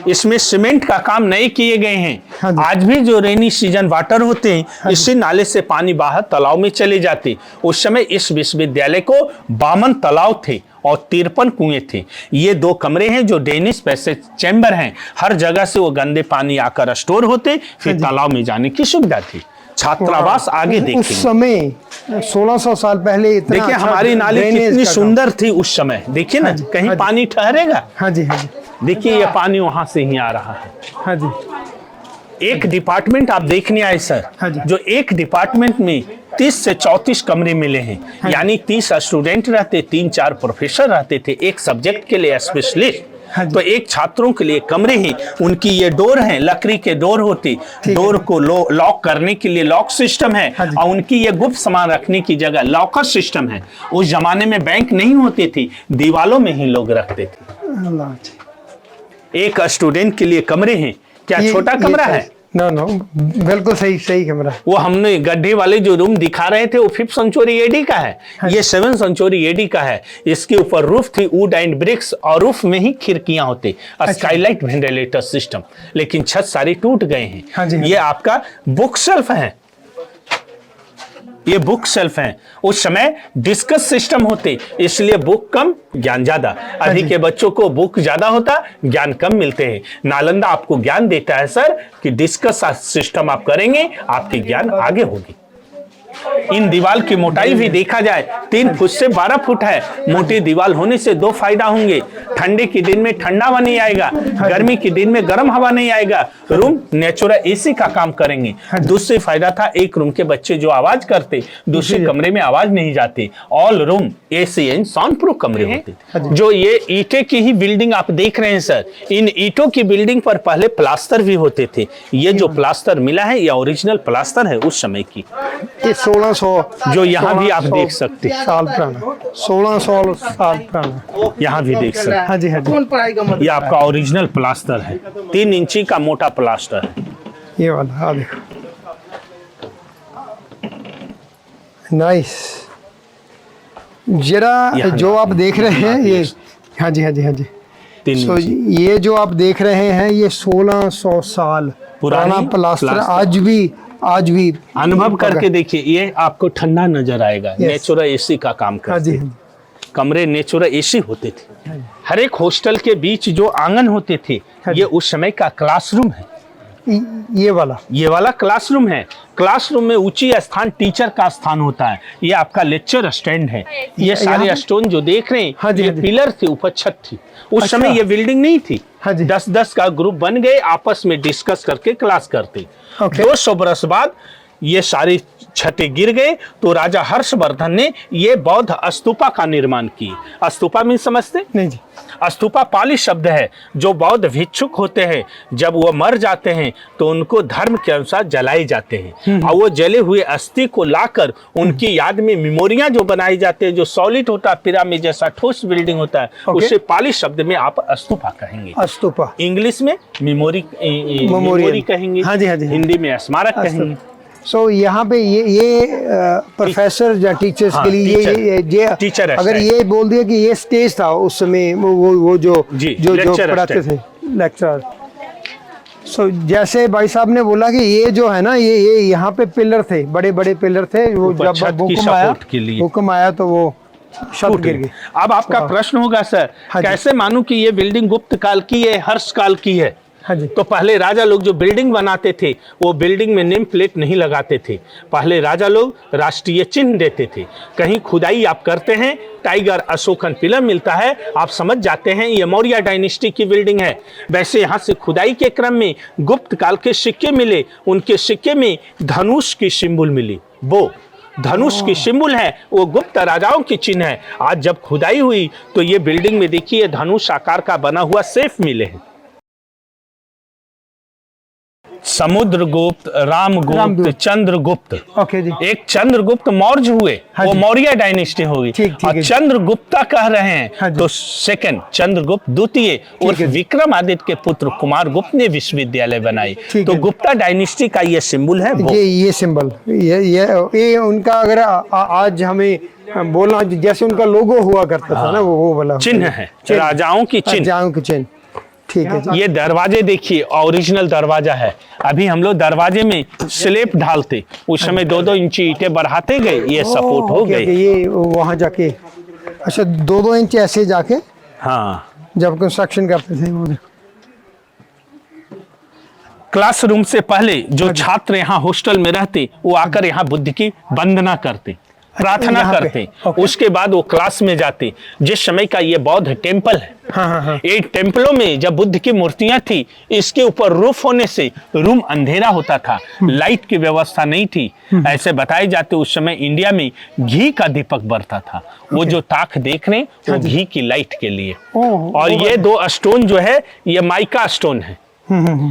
इसमें सीमेंट का काम नहीं किए गए हैं। आज भी जो रेनी सीजन वाटर होते हैं, इससे नाले से पानी बाहर तालाब में चले जाते। उस समय इस विश्वविद्यालय को 52 तालाब थे और 53 कुएं थे। ये 2 कमरे हैं जो ड्रेनेज पैसेज चैम्बर हैं, हर जगह से वो गंदे पानी आकर स्टोर होते, फिर तालाब में जाने की सुविधा थी। छात्रावास आगे देखेंगे। उस समय 1600 साल पहले इतना देखिए अच्छा हमारी नाली कितनी सुंदर थी उस समय। देखिए ना, कहीं हाँ जी। पानी ठहरेगा। हाँ जी हाँ जी। देखिए ये पानी वहां से ही आ रहा है। हाँ जी। एक डिपार्टमेंट आप देखने आए सर, हाँ जी। जो एक डिपार्टमेंट में 30 से 34 कमरे मिले हैं। यानी 30 स्टूडेंट रहते, 3-4 प्रोफेसर रहते थे, एक सब्जेक्ट के लिए स्पेशलिस्ट। हाँ जी। तो एक छात्रों के लिए कमरे हैं, उनकी ये डोर है, लकड़ी के डोर होती, डोर को लॉक करने के लिए लॉक सिस्टम है, हाँ जी। और उनकी ये गुप्त सामान रखने की जगह लॉकर सिस्टम है। उस जमाने में बैंक नहीं होती थी, दीवालों में ही लोग रखते थे। अल्लाह जी। एक स्टूडेंट के लिए कमरे हैं, क्या छोटा कमरा है? नो नो, बिल्कुल सही सही कमरा। वो हमने गड्ढे वाले जो रूम दिखा रहे थे वो 5th सेंचुरी एडी का है, ये 7th सेंचुरी एडी का है। इसके ऊपर रूफ थी वुड एंड ब्रिक्स, और रूफ में ही खिड़कियां होती, स्काईलाइट वेंटिलेटर सिस्टम, लेकिन छत सारी टूट गए हैं। हाँ जी, हाँ। ये आपका बुक शेल्फ है, ये बुक शेल्फ है। उस समय डिस्कस सिस्टम होते, इसलिए बुक कम ज्ञान ज्यादा। अभी के बच्चों को बुक ज्यादा होता, ज्ञान कम मिलते हैं। नालंदा आपको ज्ञान देता है सर कि डिस्कस सिस्टम आप करेंगे, आपकी ज्ञान आगे होगी। इन दीवार की मोटाई भी देखा जाए 3 फुट से 12 फुट है। मोटी दीवार होने से 2 फायदा होंगे, ठंडे के दिन में ठंडा हवा नहीं आएगा, गर्मी के दिन में गर्म हवा नहीं आएगा। रूम नेचुरल एसी का काम करेंगे। दूसरी फायदा था, एक रूम के बच्चे जो आवाज करते, दूसरे कमरे में आवाज नहीं जाती। All room AC and sound proof कमरे होते थे। जो ये ईंटे की ही बिल्डिंग आप देख रहे हैं सर, इन ईंटों की बिल्डिंग पर पहले प्लास्टर भी होते थे। ये जो प्लास्टर मिला है ये ओरिजिनल प्लास्टर है उस समय की, 1600 जो यहाँ भी आप देख सकते हैं, साल पुराना, 1600 साल पुराना। यहाँ भी देख सकते हैं। हाँ जी, हाँ जी। ये आपका ओरिजिनल प्लास्टर है, 3 इंची का मोटा प्लास्टर है। ये वाला, हाँ देखो, नाइस। जरा जो आप देख रहे हैं ये, हाँ जी, हाँ जी, हाँ जी। 3 तो इंची ये जो आप देख रहे हैं ये 1600 साल पुराना प्लास्टर, आज भी अनुभव करके देखिए, ये आपको ठंडा नजर आएगा। नेचुरल एसी का काम हाँ जी, करते, कमरे नेचुरल एसी होते थे। हर एक हॉस्टल के बीच जो आंगन होते थे, ये उस समय का क्लासरूम है। ये वाला क्लासरूम है। क्लासरूम में ऊंची स्थान टीचर का स्थान होता है। ये आपका लेक्चर स्टैंड है। ये सारे स्टोन जो देख रहे हैं, हाँ जी, ये हाँ जी। पिलर थे, ऊपर छत थी। उस समय ये बिल्डिंग नहीं थी। हाँ जी। 10-10 का ग्रुप बन गए, आपस में डिस्कस करके क्लास करते। 200 बरस बाद ये सारी छतें गिर गए, तो राजा हर्षवर्धन ने ये बौद्ध स्तूपा का निर्माण किए। स्तूपा में समझते नहीं जी? स्तूपा पाली शब्द है। जो बौद्ध भिक्षुक होते हैं, जब वो मर जाते हैं तो उनको धर्म के अनुसार जलाए जाते हैं, और वो जले हुए अस्थि को लाकर उनकी याद में मेमोरियां जो बनाई जाते हैं, जो सॉलिड होता है, पिरामिड जैसा ठोस बिल्डिंग होता है, उसे पाली शब्द में आप स्तूपा कहेंगे। स्तूपा इंग्लिश में मेमोरी कहेंगे। हाँ जी, हाँ जी। हिंदी में स्मारक कहेंगे। सो यहाँ पे ये प्रोफेसर या टीचर्स के लिए ये टीचर अगर ये बोल दिया कि ये स्टेज था उस समय, वो जो पढ़ाते थे लेक्चरर। सो जैसे भाई साहब ने बोला कि ये जो है ना, ये यहाँ पे पिलर थे, बड़े बड़े पिलर थे। वो जब भूकंप आया तो वो छत गिर गई। अब आपका प्रश्न होगा सर, कैसे मानूं कि ये बिल्डिंग गुप्त काल की है, हर्ष काल की है? हाँ जी। तो पहले राजा लोग जो बिल्डिंग बनाते थे, वो बिल्डिंग में नेम प्लेट नहीं लगाते थे। पहले राजा लोग राष्ट्रीय चिन्ह देते थे। कहीं खुदाई आप करते हैं, टाइगर अशोकन पिलर मिलता है, आप समझ जाते हैं ये मौर्य डायनेस्टी की बिल्डिंग है। वैसे यहाँ से खुदाई के क्रम में गुप्त काल के सिक्के मिले, उनके सिक्के में धनुष की सिंबल मिली। वो धनुष की सिंबल है, वो गुप्त राजाओं की चिन्ह है। आज जब खुदाई हुई तो ये बिल्डिंग में देखिए धनुष आकार का बना हुआ सेफ मिले हैं। समुद्रगुप्त, रामगुप्त, चंद्रगुप्त। ओके जी। एक चंद्रगुप्त मौर्य हुए, वो मौर्य डायनेस्टी होगी। और चंद्रगुप्ता कह रहे हैं, हाँ तो सेकंड चंद्रगुप्त द्वितीय उर्फ विक्रमादित्य के पुत्र कुमार गुप्त ने विश्वविद्यालय बनाई। तो गुप्ता डायनेस्टी का ये सिंबल है। ये सिंबल, ये उनका अगर आज हमें बोलना, जैसे उनका लोगो हुआ करता था ना, वो वाला चिन्ह है, राजाओं की चिन्ह। ठीक है। ये दरवाजे देखिए, ओरिजिनल दरवाजा है। अभी हम लोग दरवाजे में स्लेब ढालते, उस समय 2-2 इंची ईंटें बढ़ाते गए, ये सपोर्ट हो गए। ये वहां जाके, अच्छा 2-2 इंच ऐसे जाके, हाँ, जब कंस्ट्रक्शन करते थे। वो क्लासरूम से पहले जो छात्र यहाँ हॉस्टल में रहते, वो आकर यहाँ बुद्ध की वंदना करते। प्रार्थना यहाँ पे, करते, ओके। उसके बाद वो क्लास में जाते। जिस समय का ये बौद्ध टेम्पल है, हाँ हाँ हाँ। ये टेम्पलों में जब बुद्ध की मूर्तियां थी, इसके ऊपर रूफ होने से रूम अंधेरा होता था, लाइट की व्यवस्था नहीं थी। ऐसे बताए जाते उस समय इंडिया में घी का दीपक बरता था। वो जो ताक देख रहे हैं वो घी की लाइट के लिए। और ये 2 स्टोन जो है ये माइका स्टोन है।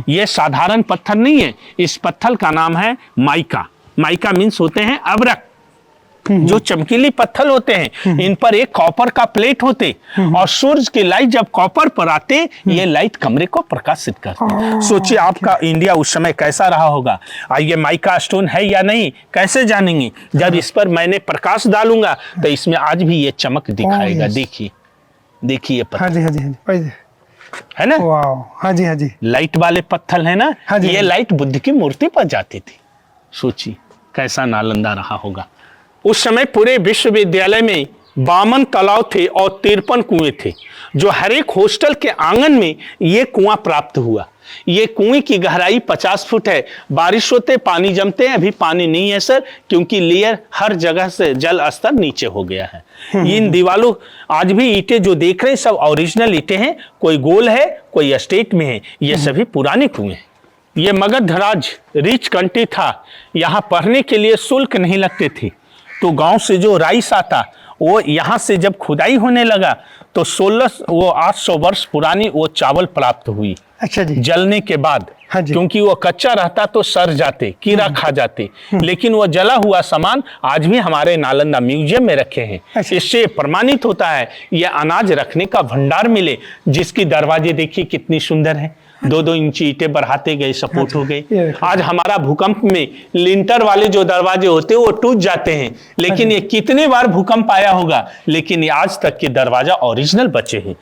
ये साधारण पत्थर नहीं है, इस पत्थर का नाम है माइका। माइका मीन्स होते हैं अबरक, जो चमकीली पत्थर होते हैं, इन पर एक कॉपर का प्लेट होते और सूरज की लाइट जब कॉपर पर आते, ये लाइट कमरे को प्रकाशित करती। सोचिए आपका इंडिया उस समय कैसा रहा होगा। ये माइका स्टोन है या नहीं कैसे जानेंगे? जब इस पर मैंने प्रकाश डालूंगा तो इसमें आज भी ये चमक दिखाएगा। देखिए देखिए ये हाँ जी हाँ जी हाँ जी, है ना, वाह, हाँ जी हाँ जी, लाइट वाले पत्थर है ना, हाँ जी, ये लाइट बुद्ध की मूर्ति पर जाती थी। सोचिए कैसा नालंदा रहा होगा। उस समय पूरे विश्वविद्यालय में 52 तालाब थे और 53 कुएं थे, जो हर एक हॉस्टल के आंगन में ये कुआं प्राप्त हुआ। ये कुएं की गहराई 50 फुट है। बारिश होते पानी जमते हैं, अभी पानी नहीं है सर, क्योंकि लेयर हर जगह से जल स्तर नीचे हो गया है। इन दीवालों आज भी ईंटें जो देख रहे हैं सब ओरिजिनल ईंटें हैं, कोई गोल है कोई स्टेट में है, ये सभी पुराने कुएं हैं। ये मगधराज रिच कंट्री था, यहाँ पढ़ने के लिए शुल्क नहीं लगते थे। तो गांव से जो राइस आता वो यहाँ से जब खुदाई होने लगा तो 800 वर्ष पुरानी वो चावल प्राप्त हुई। अच्छा जी, जलने के बाद, हाँ जी। क्योंकि वो कच्चा रहता तो सड़ जाते, कीड़ा खा जाते, लेकिन वो जला हुआ सामान आज भी हमारे नालंदा म्यूजियम में रखे हैं। अच्छा। इससे प्रमाणित होता है ये अनाज रखने का भंडार मिले, जिसकी दरवाजे देखिए कितनी सुंदर है, 2-2 इंची ईंटें बढ़ाते गए, सपोर्ट हो गए। आज हमारा भूकंप में लिंटर वाले जो दरवाजे होते हैं वो टूट जाते हैं, लेकिन ये कितने बार भूकंप आया होगा, लेकिन ये आज तक के दरवाजा ओरिजिनल बचे हैं।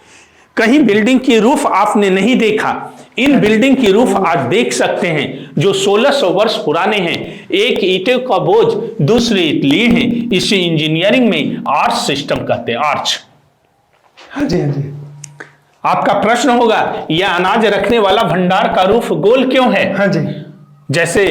कहीं बिल्डिंग की रूफ आपने नहीं देखा, इन बिल्डिंग की रूफ आज देख सकते हैं, जो 1600 वर्ष पुराने हैं। एक ईंटों का बोझ दूसरे ईंट लिए हैं। इसे इंजीनियरिंग में आर्च सिस्टम कहते हैं, आर्च। हाँ जी हाँ जी। आपका प्रश्न होगा यह अनाज रखने वाला भंडार का रूफ गोल क्यों है? हाँ जी, जैसे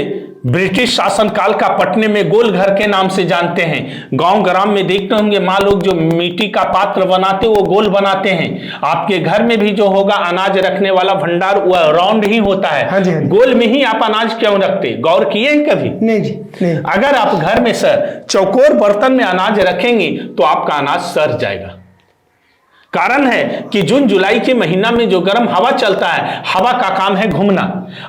ब्रिटिश शासनकाल का पटने में गोल घर के नाम से जानते हैं। गांव ग्राम में देखते होंगे माँ लोग जो मिट्टी का पात्र बनाते वो गोल बनाते हैं। आपके घर में भी जो होगा अनाज रखने वाला भंडार वो राउंड ही होता है। हाँ जी, हाँ जी। गोल में ही आप अनाज क्यों रखते? गौर किए हैं कभी? नहीं जी नहीं। अगर आप घर में सर चौकोर बर्तन में अनाज रखेंगे तो आपका अनाज सड़ जाएगा। कारण है कि जून जुलाई के महीना में जो गर्म हवा चलता है, हवा का काम है घूमना।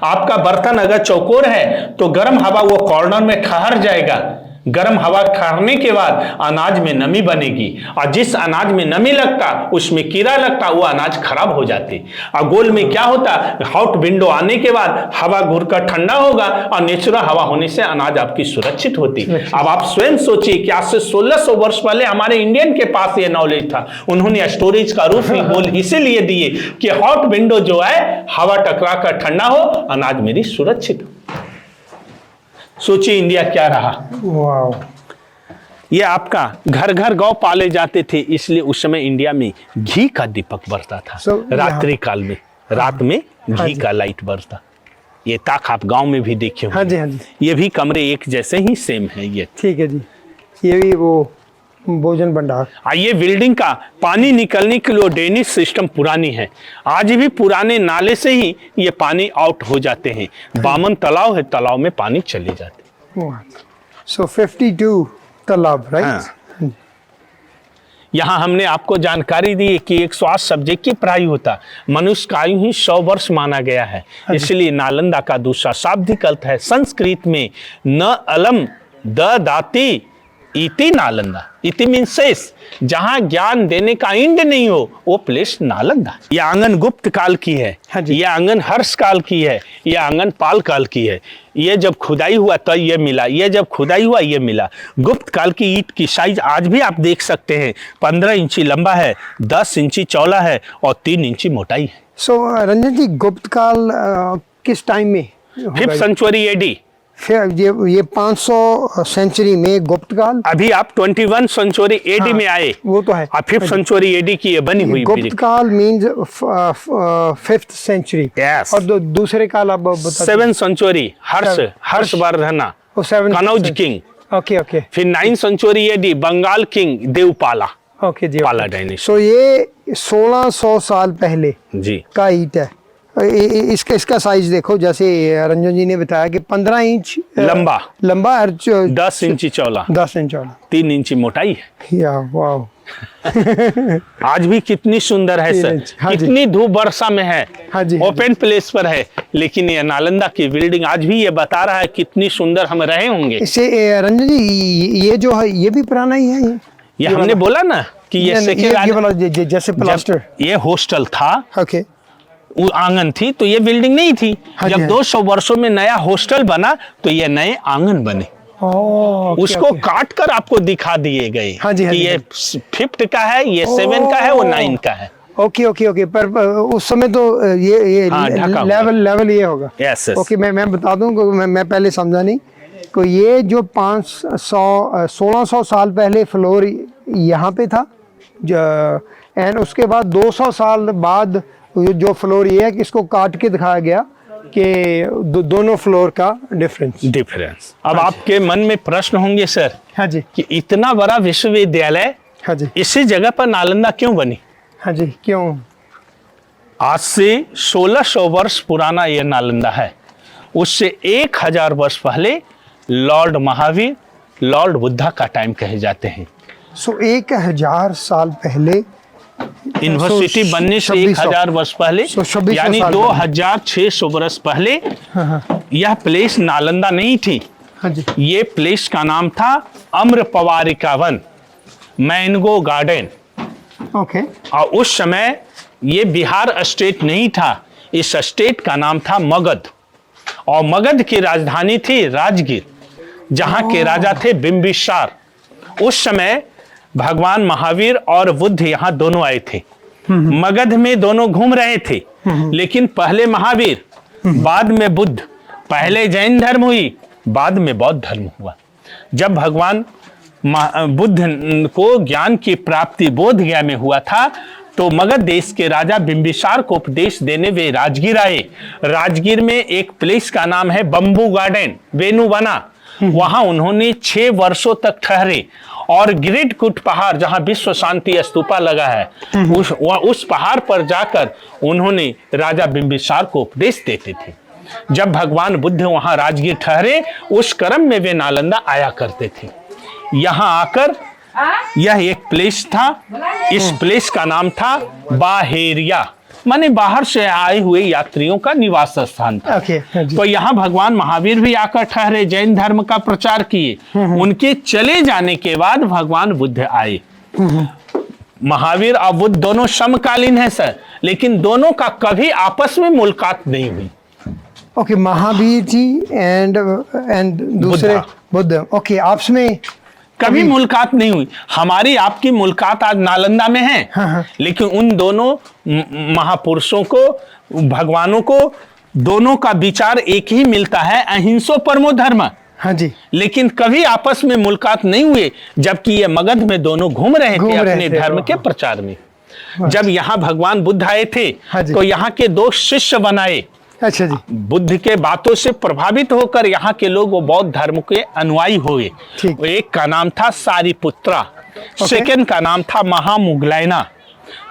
आपका बर्तन अगर चौकोर है तो गर्म हवा वो कॉर्नर में ठहर जाएगा। गर्म हवा ठहरने के बाद अनाज में नमी बनेगी, और जिस अनाज में नमी लगता उसमें कीड़ा लगता, वो अनाज खराब हो जाते। और गोल में क्या होता, हॉट विंडो आने के बाद हवा घूरकर ठंडा होगा और नेचुरल हवा होने से अनाज आपकी सुरक्षित होती। अब आप स्वयं सोचिए कि आज से 1600 वर्ष पहले हमारे इंडियन के पास ये नॉलेज था। उन्होंने स्टोरेज का रूफ ही गोल इसीलिए दिए कि हॉट विंडो जो है हवा टकरा कर ठंडा हो, अनाज मेरी सुरक्षित हो। सोचिए इंडिया क्या रहा। वाह, ये आपका घर घर गौ पाले जाते थे, इसलिए उस समय इंडिया में घी का दीपक बरता था। रात्रि काल में, रात में घी का लाइट बरता। ये ताक आप गांव में भी देखे होंगे। हाँ जी हाँ जी। ये भी कमरे एक जैसे ही सेम है ये। ठीक है जी, ये भी वो भोजन भंडार। ये बिल्डिंग का पानी निकलने के लिए ड्रेनेज सिस्टम पुरानी है। आज भी पुराने नाले से ही ये पानी आउट हो जाते हैं। 52 तालाब है, तालाब में पानी चले जाते। सो 52 तालाब, राइट। हाँ। यहाँ हमने आपको जानकारी दी कि 108 सब्जेक्ट की पढ़ाई होता, मनुष्य का आयु ही 100 वर्ष माना गया है। इसलिए नालंदा का दूसरा शाब्दिक अर्थ है संस्कृत में न अलम द दाती इति नालंदा। इति मीन शेष, जहां ज्ञान देने का इंड नहीं हो वो प्लेस नालंदा। यह आंगन गुप्त काल की है। हाँ जी। यह आंगन हर्ष काल की है। यह आंगन पाल काल की है। ये जब खुदाई हुआ तो ये मिला, ये जब खुदाई हुआ ये मिला। गुप्त काल की ईंट की साइज आज भी आप देख सकते हैं, 15 इंची लंबा है, 10 इंची चौड़ा है और 3 इंची मोटाई है। सो रंजन जी, गुप्त काल किस टाइम में? 5th century AD. फिर ये 500 सेंचुरी में गुप्त काल। अभी आप 21 सेंचुरी एडी हाँ, में आए, वो तो है। 5th सेंचुरी एडी की ये बनी हुई गुप्त काल मीन्स 5th सेंचुरी। Yes. और दूसरे काल आप बता। 7th सेंचुरी हर्षवर्धना, ओ 7th Kannauj king, okay okay फिर 9th century AD Bengal king Devapala, okay जी। पाला डायनेस्टी। सो ये 1600 साल पहले जी का ईंट है। इसका साइज देखो, जैसे रंजन जी ने बताया कि 15 इंच लंबा और 10 इंची चौड़ा, 10 इंच चौड़ा, 3 इंची मोटाई है। या वाओ। आज भी कितनी सुंदर है सर, हाँ जी। कितनी धूप वर्षा में है, हाँ जी, ओपन प्लेस पर है, लेकिन ये नालंदा की बिल्डिंग आज भी ये बता रहा है कितनी सुंदर हम रहे होंगे। इससे रंजन जी ये जो है ये भी पुराना ही है। ये हमने बोला ना कि ये जैसे प्लास्टर, ये हॉस्टल था, ओके, वो आंगन थी, तो ये बिल्डिंग नहीं थी। हाँ जब जी, 200 वर्षों में नया हॉस्टल बना तो ये नए आंगन बने। उसको काट कर आपको दिखा दिए गए कि ये 5th का है, ये 7 का है, वो 9 का है। Okay okay okay. पर उस समय तो ये लेवल ये होगा। यस ओके, मैं बता दूं कि मैं पहले समझा नहीं को, ये जो 1600 साल पहले फ्लोर यहाँ पे था, एंड उसके बाद 200 साल बाद जो फ्लोर ये है कि इसको काट के दिखाया गया कि दोनों फ्लोर का डिफरेंस। अब आपके मन में प्रश्न होंगे सर, हाँ जी, कि इतना बड़ा विश्वविद्यालय, हाँ जी, इसी जगह पर नालंदा क्यों बनी? हाँ जी, क्यों? आज से 1600 वर्ष पुराना यह नालंदा है। उससे 1000 वर्ष पहले लॉर्ड महावीर, लॉर्ड बुद्धा का टाइम कहे जाते हैं। 1000 साल पहले यूनिवर्सिटी बनने से 1000 वर्ष पहले, यानी 2600 वर्ष पहले यह प्लेस नालंदा नहीं थी। हाँ जी। ये प्लेस का नाम था अम्रपवारिका वन, मैंगो गार्डन। ओके। और उस समय ये बिहार स्टेट नहीं था, इस स्टेट का नाम था मगध, और मगध की राजधानी थी राजगीर, जहां के राजा थे बिंबिसार। उस समय भगवान महावीर और बुद्ध यहाँ दोनों आए थे। मगध में दोनों घूम रहे थे, लेकिन पहले महावीर, बाद में बुद्ध, पहले जैन धर्म हुई, बाद में बौद्ध धर्म हुआ। जब भगवान बुद्ध को ज्ञान की प्राप्ति बोध गया में हुआ था, तो मगध देश के राजा बिंबिसार को उपदेश देने वे राजगीर आए। राजगीर में एक प्लेस का नाम है बंबू गार्डन, वेणुवना। वहां उन्होंने 6 वर्षों तक ठहरे, और ग्रेट कुट पहाड़ जहां विश्व शांति स्तूपा लगा है, उस पहाड़ पर जाकर उन्होंने राजा बिंबिसार को उपदेश देते थे। जब भगवान बुद्ध वहां राजगीर ठहरे, उस क्रम में वे नालंदा आया करते थे। यहाँ आकर यह एक प्लेस था, इस प्लेस का नाम था बाहेरिया, माने बाहर से आए हुए यात्रियों का निवास स्थान था। तो यहाँ भगवान महावीर भी आकर ठहरे, जैन धर्म का प्रचार किए। उनके चले जाने के बाद भगवान बुद्ध आए। महावीर और बुद्ध दोनों समकालीन हैं सर, लेकिन दोनों का कभी आपस में मुलाकात नहीं हुई। ओके, महावीर जी एंड दूसरे बुद्ध, ओके, आपस में कभी मुलाकात नहीं हुई। हमारी आपकी मुलाकात आज नालंदा में है। हाँ। लेकिन उन दोनों महापुरुषों को, भगवानों को, दोनों का विचार एक ही मिलता है, अहिंसो परमो धर्म। हाँ जी। लेकिन कभी आपस में मुलाकात नहीं हुए, जबकि ये मगध में दोनों घूम रहे थे अपने धर्म के प्रचार में। जब यहाँ भगवान बुद्ध आए थे, तो यहाँ के 2 शिष्य बनाए। अच्छा जी। बुद्ध के बातों से प्रभावित होकर यहाँ के लोग वो बौद्ध धर्म के अनुयायी हुए। एक का नाम था सारिपुत्रा, सेकंड का नाम था महामुगलायना।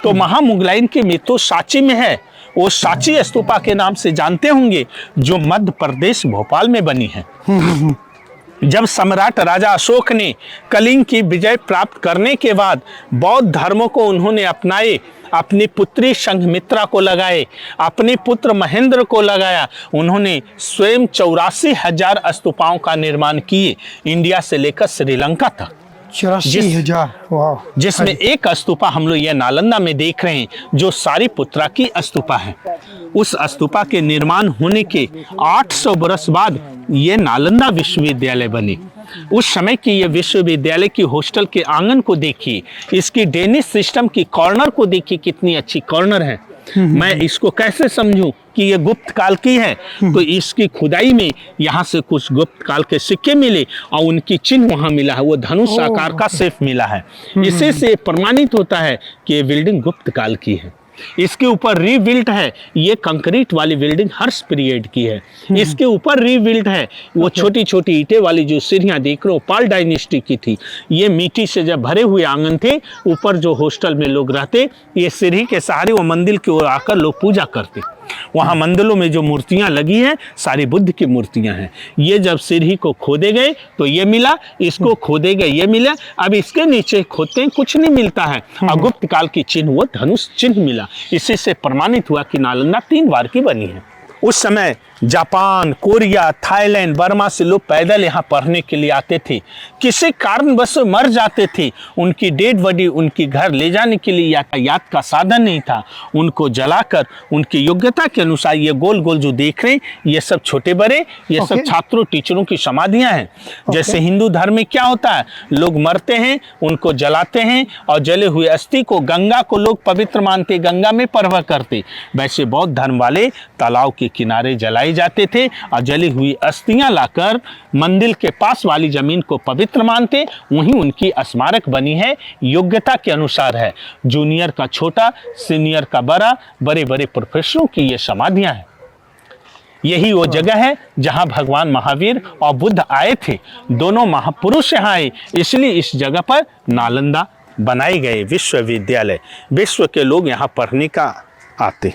तो महामुगलायन की मृत्यु सांची में है, वो सांची स्तूपा के नाम से जानते होंगे, जो मध्य प्रदेश भोपाल में बनी है। जब सम्राट राजा अशोक ने कलिंग की विजय प्राप्त करने के बाद बौद्ध धर्मों को उन्होंने अपनाए, अपनी पुत्री संघमित्रा को लगाए, अपने पुत्र महेंद्र को लगाया। उन्होंने स्वयं 84,000 स्तूपाओं का निर्माण किए, इंडिया से लेकर श्रीलंका तक। 84,000, जिसमें एक स्तूपा हम लोग ये नालंदा में देख रहे हैं, जो सारिपुत्रा की स्तूपा है। उस स्तूपा के निर्माण होने के 800 वर्ष बाद ये नालंदा विश्वविद्यालय बनी। उस समय की ये विश्वविद्यालय की हॉस्टल के आंगन को देखिए, इसकी डेनिश सिस्टम की कॉर्नर को देखिए, कितनी अच्छी कॉर्नर है। मैं इसको कैसे समझूं कि ये गुप्त काल की है? तो इसकी खुदाई में यहाँ से कुछ गुप्त काल के सिक्के मिले और उनकी चिन्ह वहाँ मिला है, वो धनुष आकार का शेप मिला है। इसी से प्रमाणित होता है कि ये बिल्डिंग गुप्त काल की है। इसके ऊपर रीबिल्ट है, ये कंक्रीट वाली बिल्डिंग हर्ष पीरियड की है। इसके ऊपर रीबिल्ट है, वो छोटी छोटी ईंटें वाली जो सीढ़ियाँ देख रहे हो पाल डायनेस्टी की थी। ये मिट्टी से जब भरे हुए आंगन थे, ऊपर जो हॉस्टल में लोग रहते, ये सीढ़ी के सहारे वो मंदिर की ओर आकर लोग पूजा करते। वहाँ मंदिरों में जो मूर्तियाँ लगी हैं सारी बुद्ध की मूर्तियाँ हैं। ये जब सीढ़ी को खोदे गए तो ये मिला, इसको खोदे गए ये मिला। अब इसके नीचे खोदते हैं कुछ नहीं मिलता है। और गुप्त काल की चिन्ह, वो धनुष चिन्ह मिला। इसी से प्रमाणित हुआ कि नालंदा 3 बार की बनी है। उस समय जापान, कोरिया, थाईलैंड, बर्मा से लोग पैदल यहाँ पढ़ने के लिए आते थे। किसी कारणवश मर जाते थे, उनकी डेड बॉडी उनकी घर ले जाने के लिए यातायात का साधन नहीं था। उनको जलाकर उनकी योग्यता के अनुसार, ये गोल गोल जो देख रहे हैं ये सब छोटे बड़े, ये सब छात्रों टीचरों की समाधियां हैं। जैसे हिंदू धर्म में क्या होता है, लोग मरते हैं उनको जलाते हैं और जले हुए अस्थि को, गंगा को लोग पवित्र मानते, गंगा में परवाह करते। वैसे बौद्ध धर्म वाले तालाब के किनारे जलाए जाते थे और जली हुई अस्थियां लाकर मंदिर के पास वाली जमीन को पवित्र मानते। वहीं उनकी स्मारक बनी है, योग्यता के अनुसार है। जूनियर का छोटा, सीनियर का बड़ा, बड़े बड़े प्रोफेसरों की ये समाधियां हैं। यही वो जगह है जहां भगवान महावीर और बुद्ध आए थे। दोनों महापुरुष यहाँ आए, इसलिए इस जगह पर नालंदा बनाए गए विश्वविद्यालय। विश्व के लोग यहाँ पढ़ने का आते।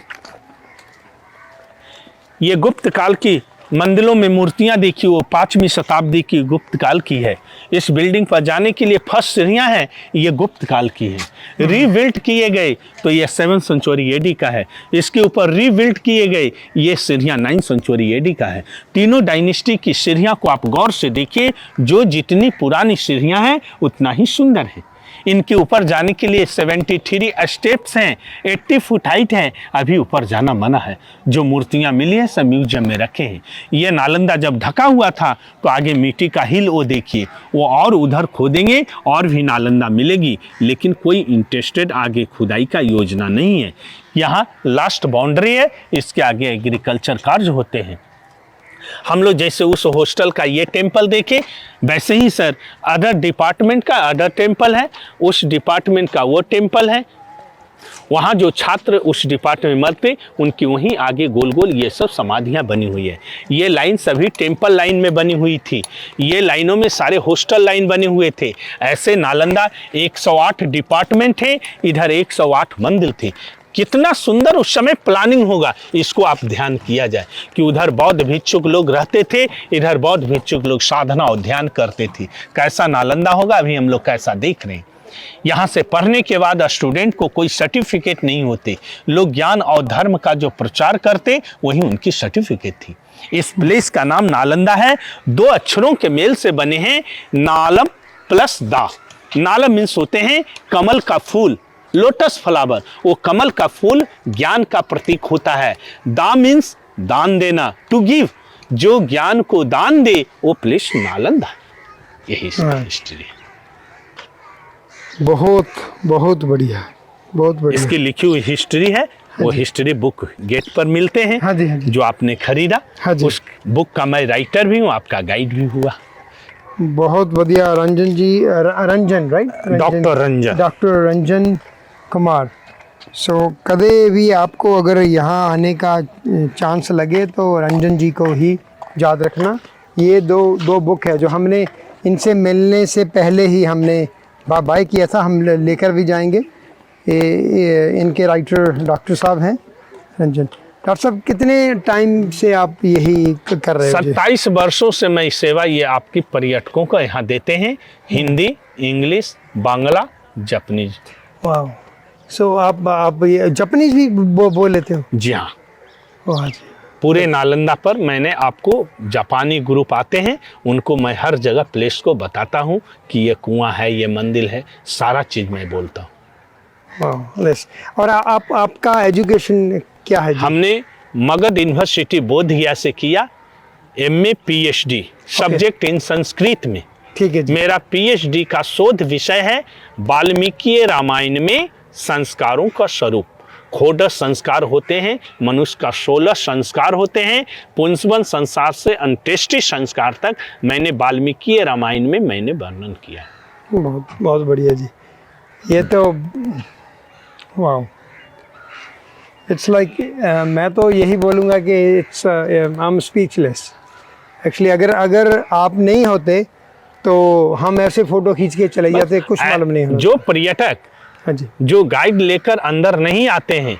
ये गुप्त काल की मंदिरों में मूर्तियां देखी, वो 5वीं शताब्दी की गुप्त काल की है। इस बिल्डिंग पर जाने के लिए फर्स्ट सीढ़ियां हैं, ये गुप्त काल की है। रीबिल्ट किए गए तो ये 7th सेंचुरी एडी का है। इसके ऊपर रीबिल्ट किए गए ये सीढ़ियां 9th सेंचुरी एडी का है। तीनों डायनेस्टी की सीढ़ियां को आप गौर से देखिए, जो जितनी पुरानी सीढ़ियां हैं उतना ही सुंदर है। इनके ऊपर जाने के लिए 73 स्टेप्स हैं, 80 फुट हाइट है। अभी ऊपर जाना मना है। जो मूर्तियां मिली हैं सब म्यूजियम में रखे हैं। ये नालंदा जब ढका हुआ था तो आगे मिट्टी का हिल वो देखिए, वो और उधर खोदेंगे और भी नालंदा मिलेगी, लेकिन कोई इंटरेस्टेड आगे खुदाई का योजना नहीं है। यहाँ लास्ट बाउंड्री है, इसके आगे एग्रीकल्चर कार्य होते हैं। हम लोग जैसे उस हॉस्टल का ये टेम्पल देखे, वैसे ही सर अदर डिपार्टमेंट का अदर टेम्पल है, उस डिपार्टमेंट का वो टेम्पल है। वहाँ जो छात्र उस डिपार्टमेंट में मरते, उनकी वहीं आगे गोल गोल ये सब समाधियाँ बनी हुई है। ये लाइन सभी टेम्पल लाइन में बनी हुई थी। ये लाइनों में सारे हॉस्टल लाइन बने हुए थे। ऐसे नालंदा 108 डिपार्टमेंट थे, इधर 108 मंदिर थे। कितना सुंदर उस समय प्लानिंग होगा, इसको आप ध्यान किया जाए कि उधर बौद्ध भिक्षुक लोग रहते थे, इधर बौद्ध भिक्षुक लोग साधना और ध्यान करते थे। कैसा नालंदा होगा, अभी हम लोग कैसा देख रहे हैं। यहाँ से पढ़ने के बाद स्टूडेंट को कोई सर्टिफिकेट नहीं होते। लोग ज्ञान और धर्म का जो प्रचार करते, वही उनकी सर्टिफिकेट थी। इस प्लेस का नाम नालंदा है। 2 अक्षरों के मेल से बने हैं, नालम प्लस दा। नालम मीन्स होते हैं कमल का फूल, लोटस फ्लावर। वो कमल का फूल ज्ञान का प्रतीक होता है। दा मीन्स दान देना, टू गिव। जो ज्ञान को दान दे वो प्लेस नालंदा। यही हिस्ट्री है। बहुत बहुत बढ़िया, बहुत बढ़िया। इसकी लिखी हुई हिस्ट्री है। वो हिस्ट्री बुक गेट पर मिलते हैं। हाँ जी, हाँ जी। जो आपने खरीदा, उस बुक का मैं राइटर भी हूँ, आपका गाइड भी हुआ। बहुत बढ़िया। रंजन जी, रंजन राइट, डॉक्टर रंजन कुमार। सो कदे भी आपको अगर यहाँ आने का चांस लगे तो रंजन जी को ही याद रखना। ये दो बुक है जो हमने इनसे मिलने से पहले ही हमने बाय किया था। हम लेकर भी जाएंगे। इनके राइटर डॉक्टर साहब हैं रंजन। डॉक्टर साहब, कितने टाइम से आप यही कर रहे हैं? 27 वर्षों से मैं सेवा ये आपकी पर्यटकों को यहाँ देते हैं। Hindi, English, Bangla, Japanese. वाह। सो आप ये जापानीज भी बोल लेते हो? जी हाँ। वाह जी। पूरे नालंदा पर मैंने आपको जापानी ग्रुप आते हैं, उनको मैं हर जगह प्लेस को बताता हूँ कि ये कुआं है, ये मंदिर है, सारा चीज़ मैं बोलता हूँ। और आपका एजुकेशन क्या है जी? हमने मगध यूनिवर्सिटी बोधगया से किया MA PhD subject in Sanskrit में। ठीक है जी। मेरा PhD का शोध विषय है वाल्मीकि रामायण में संस्कारों का स्वरूप। खोडस संस्कार होते हैं, मनुष्य का 16 संस्कार होते हैं। पुंसवन संसार से अंत्येष्टि संस्कार तक मैंने वाल्मीकि रामायण में मैंने वर्णन किया। बहुत बहुत बढ़िया जी। ये तो वाह। इट्स लाइक मैं तो यही बोलूँगा कि it's I am speechless actually. अगर आप नहीं होते तो हम ऐसे फ़ोटो खींच के चले जाते, कुछ मालूम नहीं होता। जो पर्यटक, हाँ जी, जो गाइड लेकर अंदर नहीं आते हैं,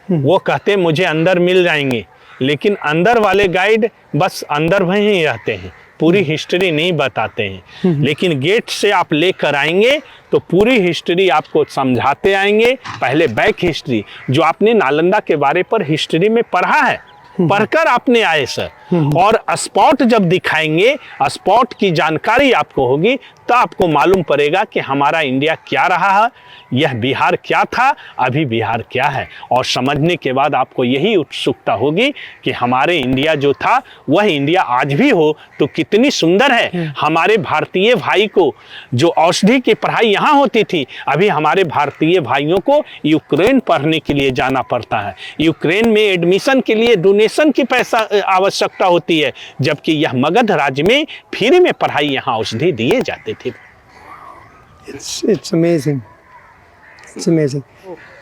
वो कहते मुझे अंदर मिल जाएंगे, लेकिन अंदर वाले गाइड बस अंदर वहीं ही रहते हैं, पूरी हिस्ट्री नहीं बताते हैं। लेकिन गेट से आप लेकर आएंगे तो पूरी हिस्ट्री आपको समझाते आएंगे। पहले बैक हिस्ट्री, जो आपने नालंदा के बारे पर हिस्ट्री में पढ़ा है, पढ़कर आपने आए सर, और स्पॉट जब दिखाएंगे, स्पॉट की जानकारी आपको होगी, तो आपको मालूम पड़ेगा कि हमारा इंडिया क्या रहा है, यह बिहार क्या था, अभी बिहार क्या है। और समझने के बाद आपको यही उत्सुकता होगी कि हमारे इंडिया जो था वह इंडिया आज भी हो तो कितनी सुंदर है। हमारे भारतीय भाई को जो औषधि की पढ़ाई यहाँ होती थी, अभी हमारे भारतीय भाइयों को यूक्रेन पढ़ने के लिए जाना पड़ता है। यूक्रेन में एडमिशन के लिए डोनेशन की पैसा आवश्यकता होती है, जबकि यह मगध राज्य में फ्री में पढ़ाई यहाँ औषधि दिए जाते थे। It's amazing, it's amazing.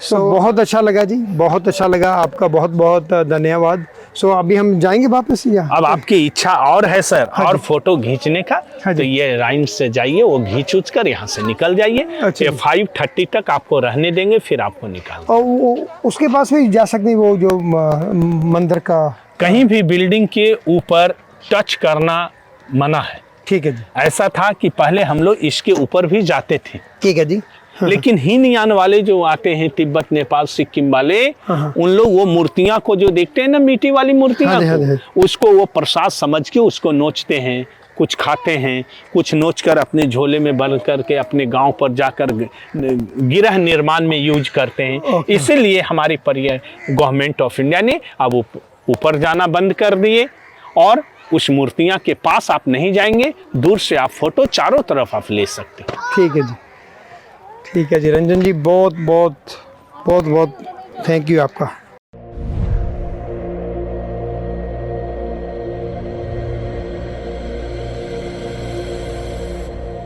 So बहुत अच्छा लगा जी, बहुत अच्छा लगा, आपका बहुत बहुत धन्यवाद। सो अभी हम जाएंगे वापस या अब आपकी इच्छा और है सर, और फोटो खींचने का, हाँ तो जी। ये लाइन से जाइए, वो खींच उच कर यहाँ से निकल जाइए। अच्छा। ये 5:30 तक आपको रहने देंगे, फिर आपको निकाल। और उसके पास भी जा सकते हैं, वो जो मंदिर का कहीं भी बिल्डिंग के ऊपर टच करना मना है। ठीक है जी, ऐसा था कि पहले हम लोग इसके ऊपर भी जाते थे, ठीक है जी। लेकिन हीनयान वाले जो आते हैं, तिब्बत, नेपाल, सिक्किम वाले, उन लोग वो मूर्तियां को जो देखते हैं ना, मिट्टी वाली मूर्तियां हाँ जी, हाँ जी, को, उसको वो प्रसाद समझ के उसको नोचते हैं, कुछ खाते हैं, कुछ नोच कर अपने झोले में भर करके अपने गांव पर जाकर गृह निर्माण में यूज करते हैं। इसीलिए हमारी गवर्नमेंट ऑफ इंडिया ने अब ऊपर जाना बंद कर दिए, और उस मूर्तियां के पास आप नहीं जाएंगे, दूर से आप फोटो चारों तरफ आप ले सकते हैं। ठीक है जी, ठीक है जी। रंजन जी बहुत बहुत बहुत बहुत थैंक यू आपका।